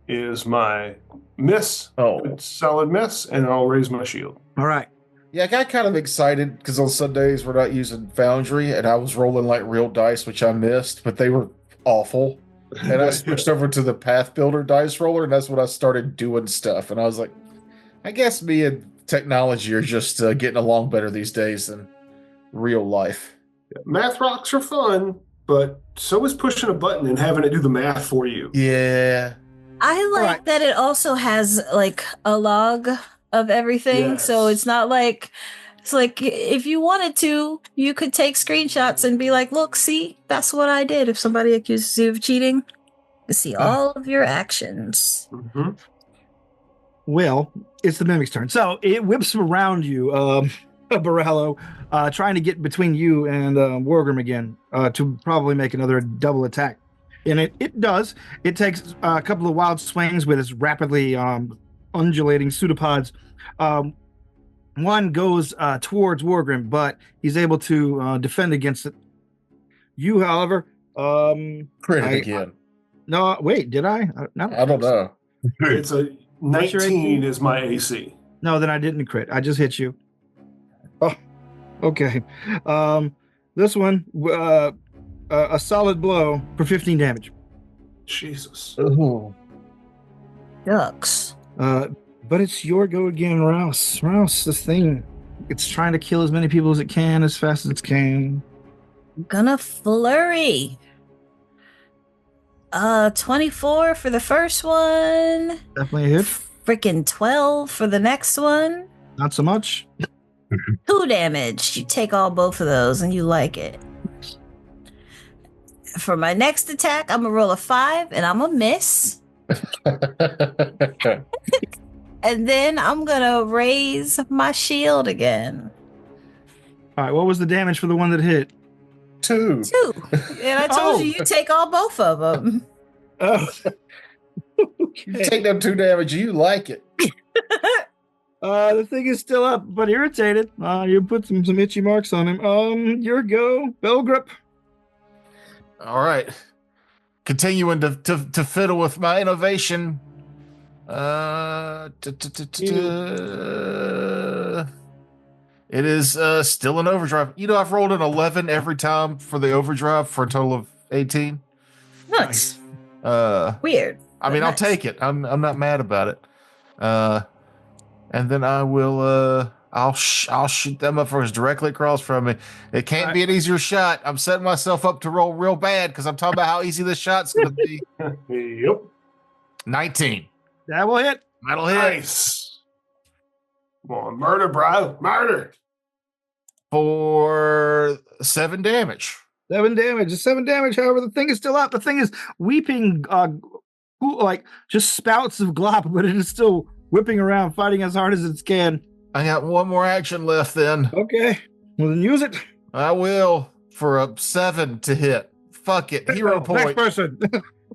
is my miss. Oh. It's solid miss, and I'll raise my shield. All right. Yeah, I got kind of excited because on Sundays we're not using Foundry, and I was rolling like real dice, which I missed, but they were awful. and I switched over to the Path Builder dice roller, and that's when I started doing stuff. And I was like, I guess me and technology are just getting along better these days than real life. Math rocks are fun, but so is pushing a button and having it do the math for you. Yeah. I like Right. that it also has like a log of everything. So Yes. it's not like, it's like if you wanted to, you could take screenshots and be like, look, see, that's what I did. If somebody accuses you of cheating, you see all of your actions. Mhm. Well, it's the mimic's turn. So it whips around you, Borello, trying to get between you and Wargrim again to probably make another double attack. And it does. It takes a couple of wild swings with its rapidly undulating pseudopods. One goes towards Wargrim, but he's able to defend against it. You, however, Crit again. no, wait, did I? I don't know. It's a What's your 19 AC? is my AC. No, then I didn't crit. I just hit you. Oh, okay. This one, a solid blow for 15 damage. Jesus. Ooh. Ducks. But it's your go again, Rouse. Rouse, this thing, it's trying to kill as many people as it can, as fast as it can. Gonna flurry. 24 for the first one. Definitely a hit. Freaking 12 for the next one. Not so much. 2 damage. You take both of those and you like it. For my next attack, I'm gonna roll a 5 and I'm gonna miss. And then I'm gonna raise my shield again. All right, what was the damage for the one that hit? 2. 2. And I told you take both of them. Oh. You take them 2 damage, you like it. The thing is still up, but irritated. You put some itchy marks on him. Your go, Belgrip. All right. Continuing to fiddle with my innovation. It is still an overdrive. You know, I've rolled an 11 every time for the overdrive for a total of 18. Nice. I Weird. mean, but I'll nice. take it. I'm not mad about it. And then I will I'll shoot them motherfuckers directly across from me. It can't be an easier shot. I'm setting myself up to roll real bad because I'm talking about how easy this shot's gonna be. Yep. 19. That will hit. That'll hit. Nice. Come on, murder, bro. Murder. For 7 damage. 7 damage. It's 7 damage. However, the thing is still up. The thing is weeping, like just spouts of glop, but it is still whipping around, fighting as hard as it can. I got one more action left then. Okay. Well, then use it. I will for a 7 to hit. Fuck it. Hero Next point. person.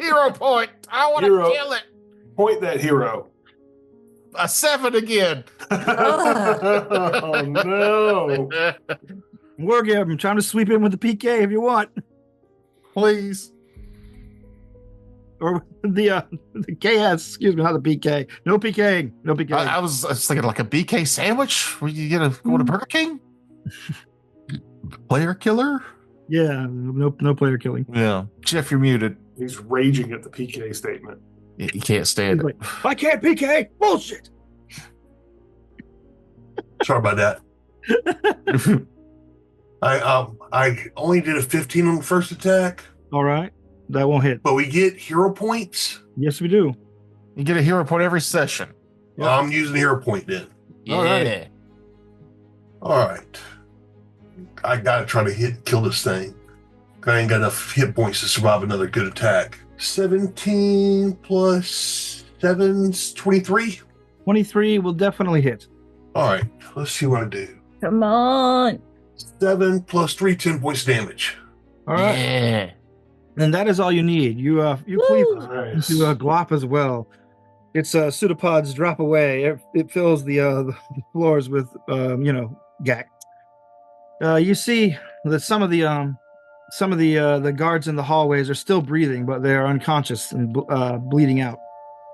Hero point. I want to Hero. kill it. Point that hero. A 7 again. Oh, no. Wargrim, I'm trying to sweep in with the PK if you want. Please. Or the KS, excuse me, not the PK. No PKing. No PK. I was thinking like a BK sandwich where you get go to Burger King. Player killer? Yeah, no player killing. Yeah. Jeff, you're muted. He's raging at the PK statement. You can't stand He's it. like, I can't PK. Bullshit. Sorry about that. I only did a 15 on the first attack, All right. That won't hit. but we get hero points. Yes, we do. You get a hero point every session. Yep. I'm using the hero point then. Alrighty. All right. I gotta try to kill this thing. I ain't got enough hit points to survive another good attack. 17 plus 7's 23. 23 will definitely hit. All right, let's see what I do. Come on. 7 plus 3, 10 points damage. All right. Yeah. And that is all you need. You cleave Nice. into glop as well. Its pseudopods drop away. It fills the floors with gack. You see that some of the guards in the hallways are still breathing, but they are unconscious and bleeding out.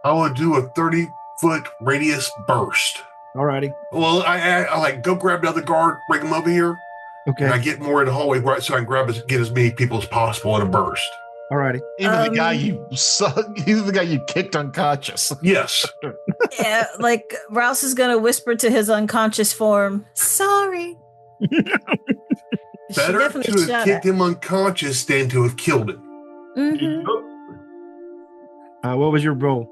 I will do a 30-foot radius burst. Alrighty. Well, I like go grab the other guard, bring him over here, Okay. and I get more in the hallway right so I can get as many people as possible in a burst. Alrighty. Even the guy you kicked unconscious. Yes. Yeah, like Rouse is gonna whisper to his unconscious form, "Sorry." She Better definitely to have shot kicked at. him unconscious than to have killed him. Mhm. What was your roll?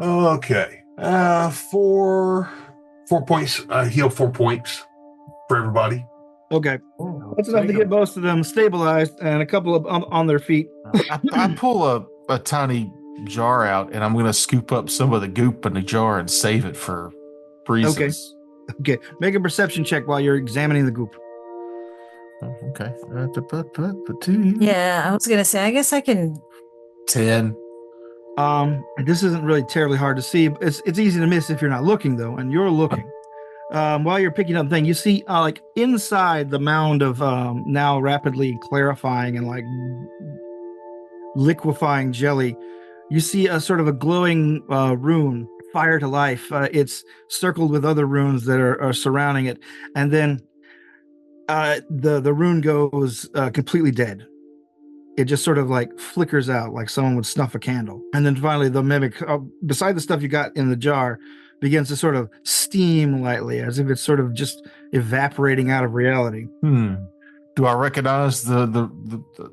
Okay. 4 points. Heal 4 points for everybody. Okay. That's enough to get most of them stabilized and a couple of on their feet. I pull a tiny jar out, and I'm going to scoop up some of the goop in the jar and save it for reasons. Okay. Make a perception check while you're examining the goop. Okay. Yeah, I was gonna say, I guess I can. 10. This isn't really terribly hard to see. It's easy to miss if you're not looking, though, and you're looking. While you're picking up the thing, you see like inside the mound of now rapidly clarifying and like liquefying jelly, you see a sort of a glowing rune, fire to life. It's circled with other runes that are surrounding it, and then the rune goes completely dead. It just sort of like flickers out like someone would snuff a candle. And then finally the mimic, beside the stuff you got in the jar, begins to sort of steam lightly as if it's sort of just evaporating out of reality. Do I recognize the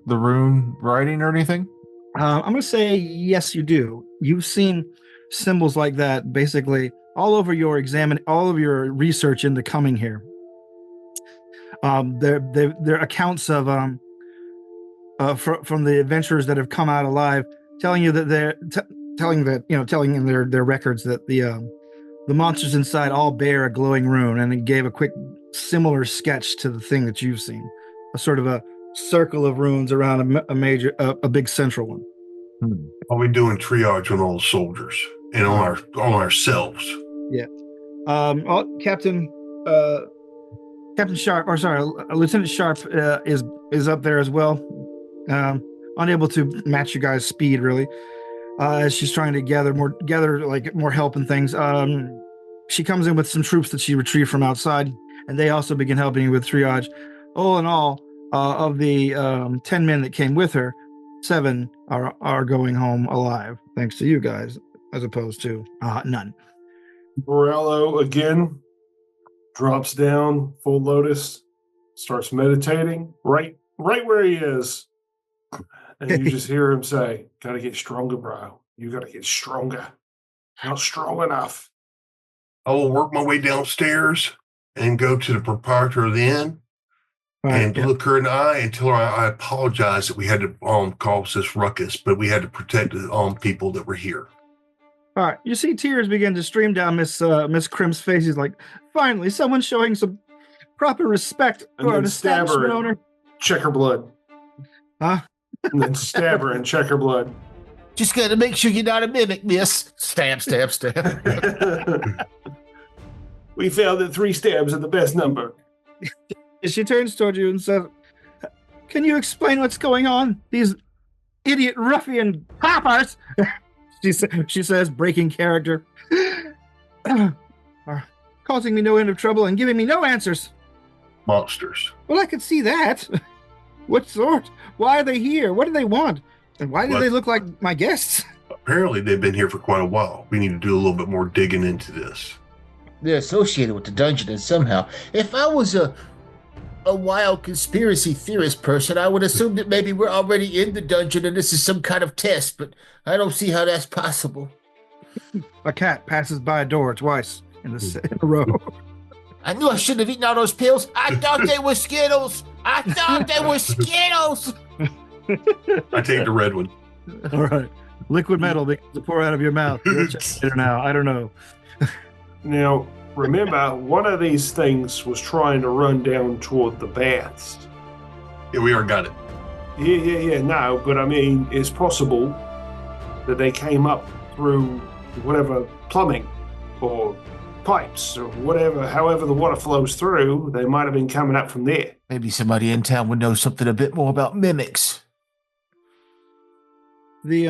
rune writing or anything? I'm going to say yes, you do. You've seen symbols like that basically all over your all of your research into coming here. They're accounts of from the adventurers that have come out alive, telling you that telling in their records that the monsters inside all bear a glowing rune, and it gave a quick similar sketch to the thing that you've seen, a sort of a circle of runes around a big central one. Are we doing triage on all the soldiers and on ourselves? Yeah. Captain Sharp, or sorry, Lieutenant Sharp is up there as well. Unable to match you guys' speed really, as she's trying to gather more help and things. She comes in with some troops that she retrieved from outside, and they also begin helping with triage. All in all, of the 10 men that came with her, 7 are going home alive, thanks to you guys, as opposed to none. Morello again drops down, full lotus, starts meditating right where he is. And you just hear him say, "Gotta get stronger, bro. You gotta get stronger. Not strong enough." I will work my way downstairs and go to the proprietor of the inn and look her in the eye and tell her I apologize that we had to cause this ruckus, but we had to protect the people that were here. All right, you see tears begin to stream down Miss Crimp's face. He's like, finally, someone showing some proper respect for an establishment owner. Check her blood. Huh? And then stab her and check her blood. Just got to make sure you're not a mimic, miss. Stab, stab, stab. We found that 3 stabs are the best number. She turns toward you and says, "Can you explain what's going on? These idiot ruffian hoppers," she says, breaking character, "are causing me no end of trouble and giving me no answers." Monsters. Well, I could see that. What sort? Why are they here? What do they want? And why do they look like my guests? Apparently, they've been here for quite a while. We need to do a little bit more digging into this. They're associated with the dungeon, and somehow, if I was a wild conspiracy theorist person, I would assume that maybe we're already in the dungeon and this is some kind of test, but I don't see how that's possible. A cat passes by a door twice in a row. I knew I shouldn't have eaten all those pills. I thought they were Skittles. I take the red one. All right. Liquid metal begins to pour out of your mouth. You're a checker now. I don't know. Now, remember, one of these things was trying to run down toward the baths. Yeah, we already got it. Yeah, no, but I mean, it's possible that they came up through whatever plumbing or pipes or whatever, however the water flows through, they might have been coming up from there. Maybe somebody in town would know something a bit more about mimics. Maybe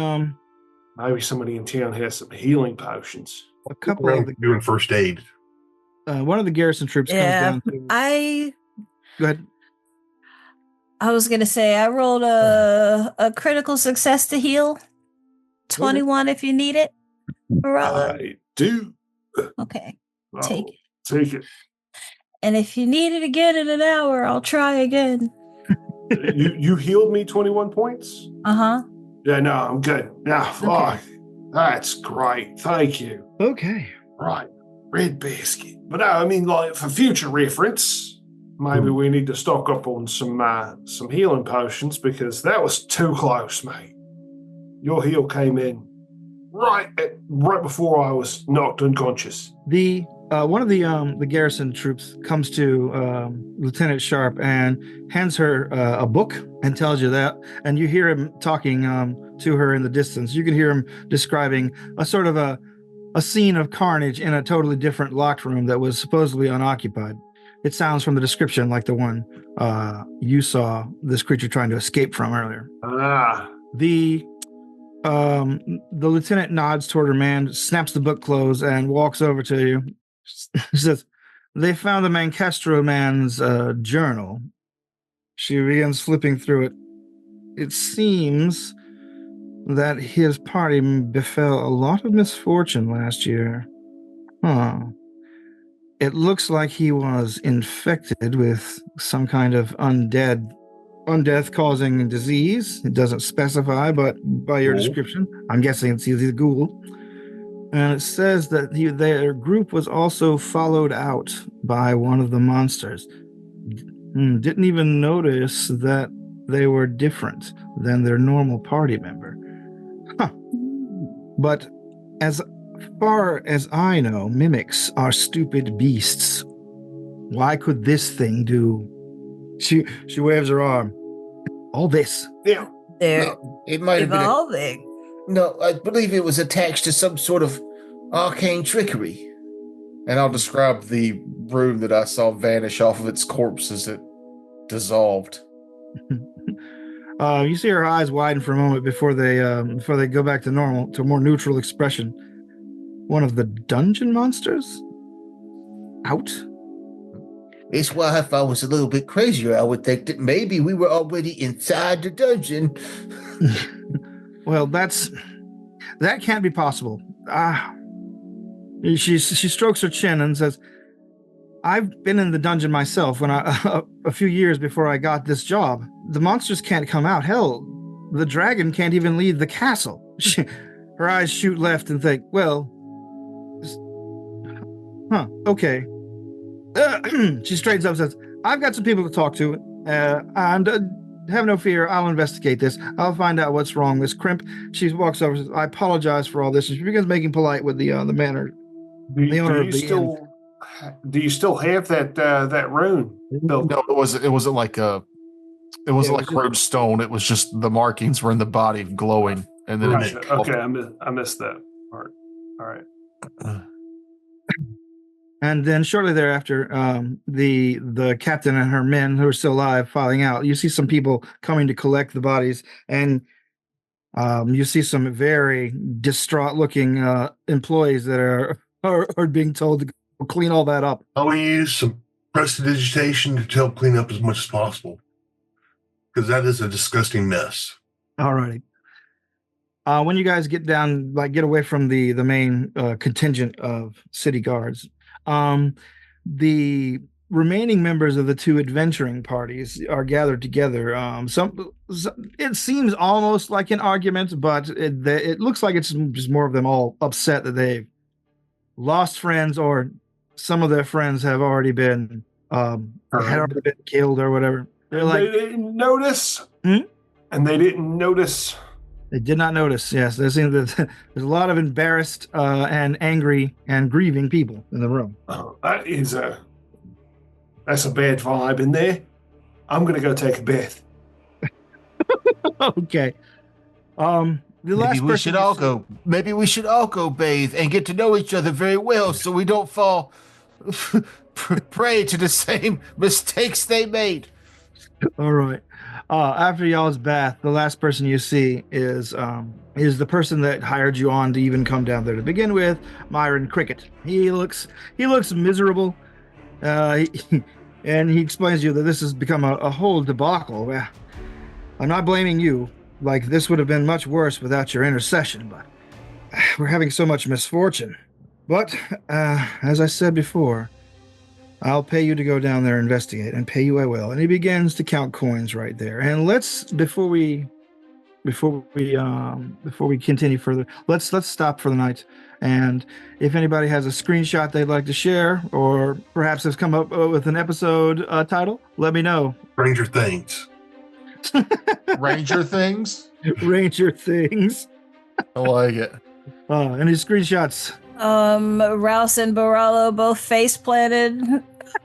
somebody in town has some healing potions. A couple of doing first aid. One of the garrison troops comes down. I Go ahead. I was gonna say I rolled a critical success to heal. 21 if you need it. I do. Okay. I'll Take it. Take it. And if you need it again in an hour, I'll try again. You healed me 21 points? Uh-huh. Yeah, no, I'm good. Yeah, Okay. that's great. Thank you. Okay. Right. Red biscuit. But no, I mean, like, for future reference, maybe we need to stock up on some healing potions, because that was too close, mate. Your heal came in right before I was knocked unconscious. The one of the garrison troops comes to Lieutenant Sharp and hands her a book and tells you that, and you hear him talking to her in the distance. You can hear him describing a sort of a scene of carnage in a totally different locked room that was supposedly unoccupied. It sounds from the description like the one you saw this creature trying to escape from earlier. The lieutenant nods toward her man, snaps the book closed, and walks over to you. She says, "They found the Mancastro man's journal." She begins flipping through it. It seems that his party befell a lot of misfortune last year. It looks like he was infected with some kind of undeath-causing disease. It doesn't specify, but by your description, I'm guessing it's either ghoul. And it says that their group was also followed out by one of the monsters. Didn't even notice that they were different than their normal party member. But as far as I know, mimics are stupid beasts. Why could this thing do? She waves her arm. All this. Yeah. They're It might have been. evolving. No, I believe it was attached to some sort of arcane trickery. And I'll describe the room that I saw vanish off of its corpse as it dissolved. You see her eyes widen for a moment before they go back to normal, to a more neutral expression. One of the dungeon monsters? Out? It's why if I was a little bit crazier, I would think that maybe we were already inside the dungeon. Well, that can't be possible. She strokes her chin and says, "I've been in the dungeon myself when a few years before I got this job. The monsters can't come out. Hell, the dragon can't even leave the castle." Her eyes shoot left and think, well, okay. She straightens up and says, "I've got some people to talk to, and have no fear, I'll investigate this. I'll find out what's wrong, Miss Crimp." She walks over and says, "I apologize for all this." And she begins making polite with the manner. Do you still have that rune? No, it wasn't like rune stone. It was just the markings were in the body glowing, and then Okay, I missed that part. All right. And then shortly thereafter, the captain and her men who are still alive filing out. You see some people coming to collect the bodies, and you see some very distraught-looking employees that are being told to go clean all that up. I'll use some prestidigitation to help clean up as much as possible, because that is a disgusting mess. All righty. When you guys get down, get away from the main contingent of city guards, the remaining members of the two adventuring parties are gathered together. It seems almost like an argument, but it looks like it's just more of them all upset that they've lost friends, or some of their friends have already been killed or whatever. They didn't notice. And they didn't notice. They did not notice. Yes, there's a lot of embarrassed and angry and grieving people in the room. That's a bad vibe in there. I'm gonna go take a bath. Okay. Maybe we should all go bathe and get to know each other very well, so we don't fall prey to the same mistakes they made. All right. After y'all's bath, the last person you see is the person that hired you on to even come down there to begin with, Myron Cricket. He looks miserable. And he explains to you that this has become a whole debacle. Well, I'm not blaming you. Like, this would have been much worse without your intercession, but we're having so much misfortune. But, as I said before, I'll pay you to go down there and investigate, and pay you I will. And he begins to count coins right there. And before we continue further, let's stop for the night. And if anybody has a screenshot they'd like to share, or perhaps has come up with an episode title, let me know. Stranger Things. Ranger things. Ranger Things. I like it. Any screenshots? Rouse and Baralo both face planted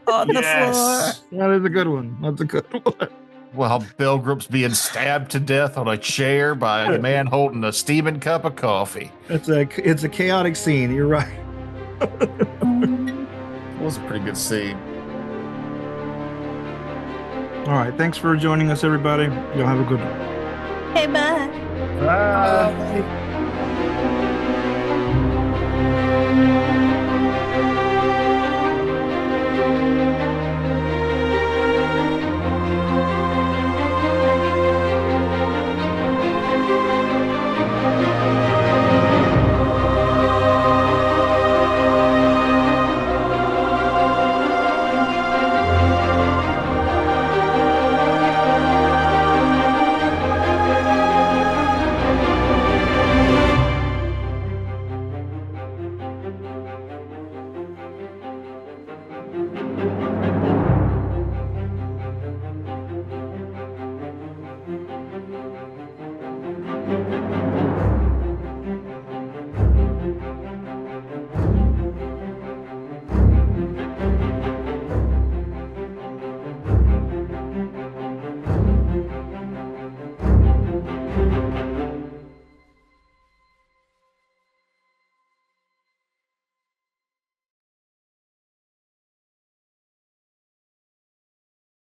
on the floor. That is a good one. That's a good one. While Belgrup's being stabbed to death on a chair by a man holding a steaming cup of coffee. It's a chaotic scene. You're right. It was a pretty good scene. All right. Thanks for joining us, everybody. Y'all have a good one. Hey, bye. Bye.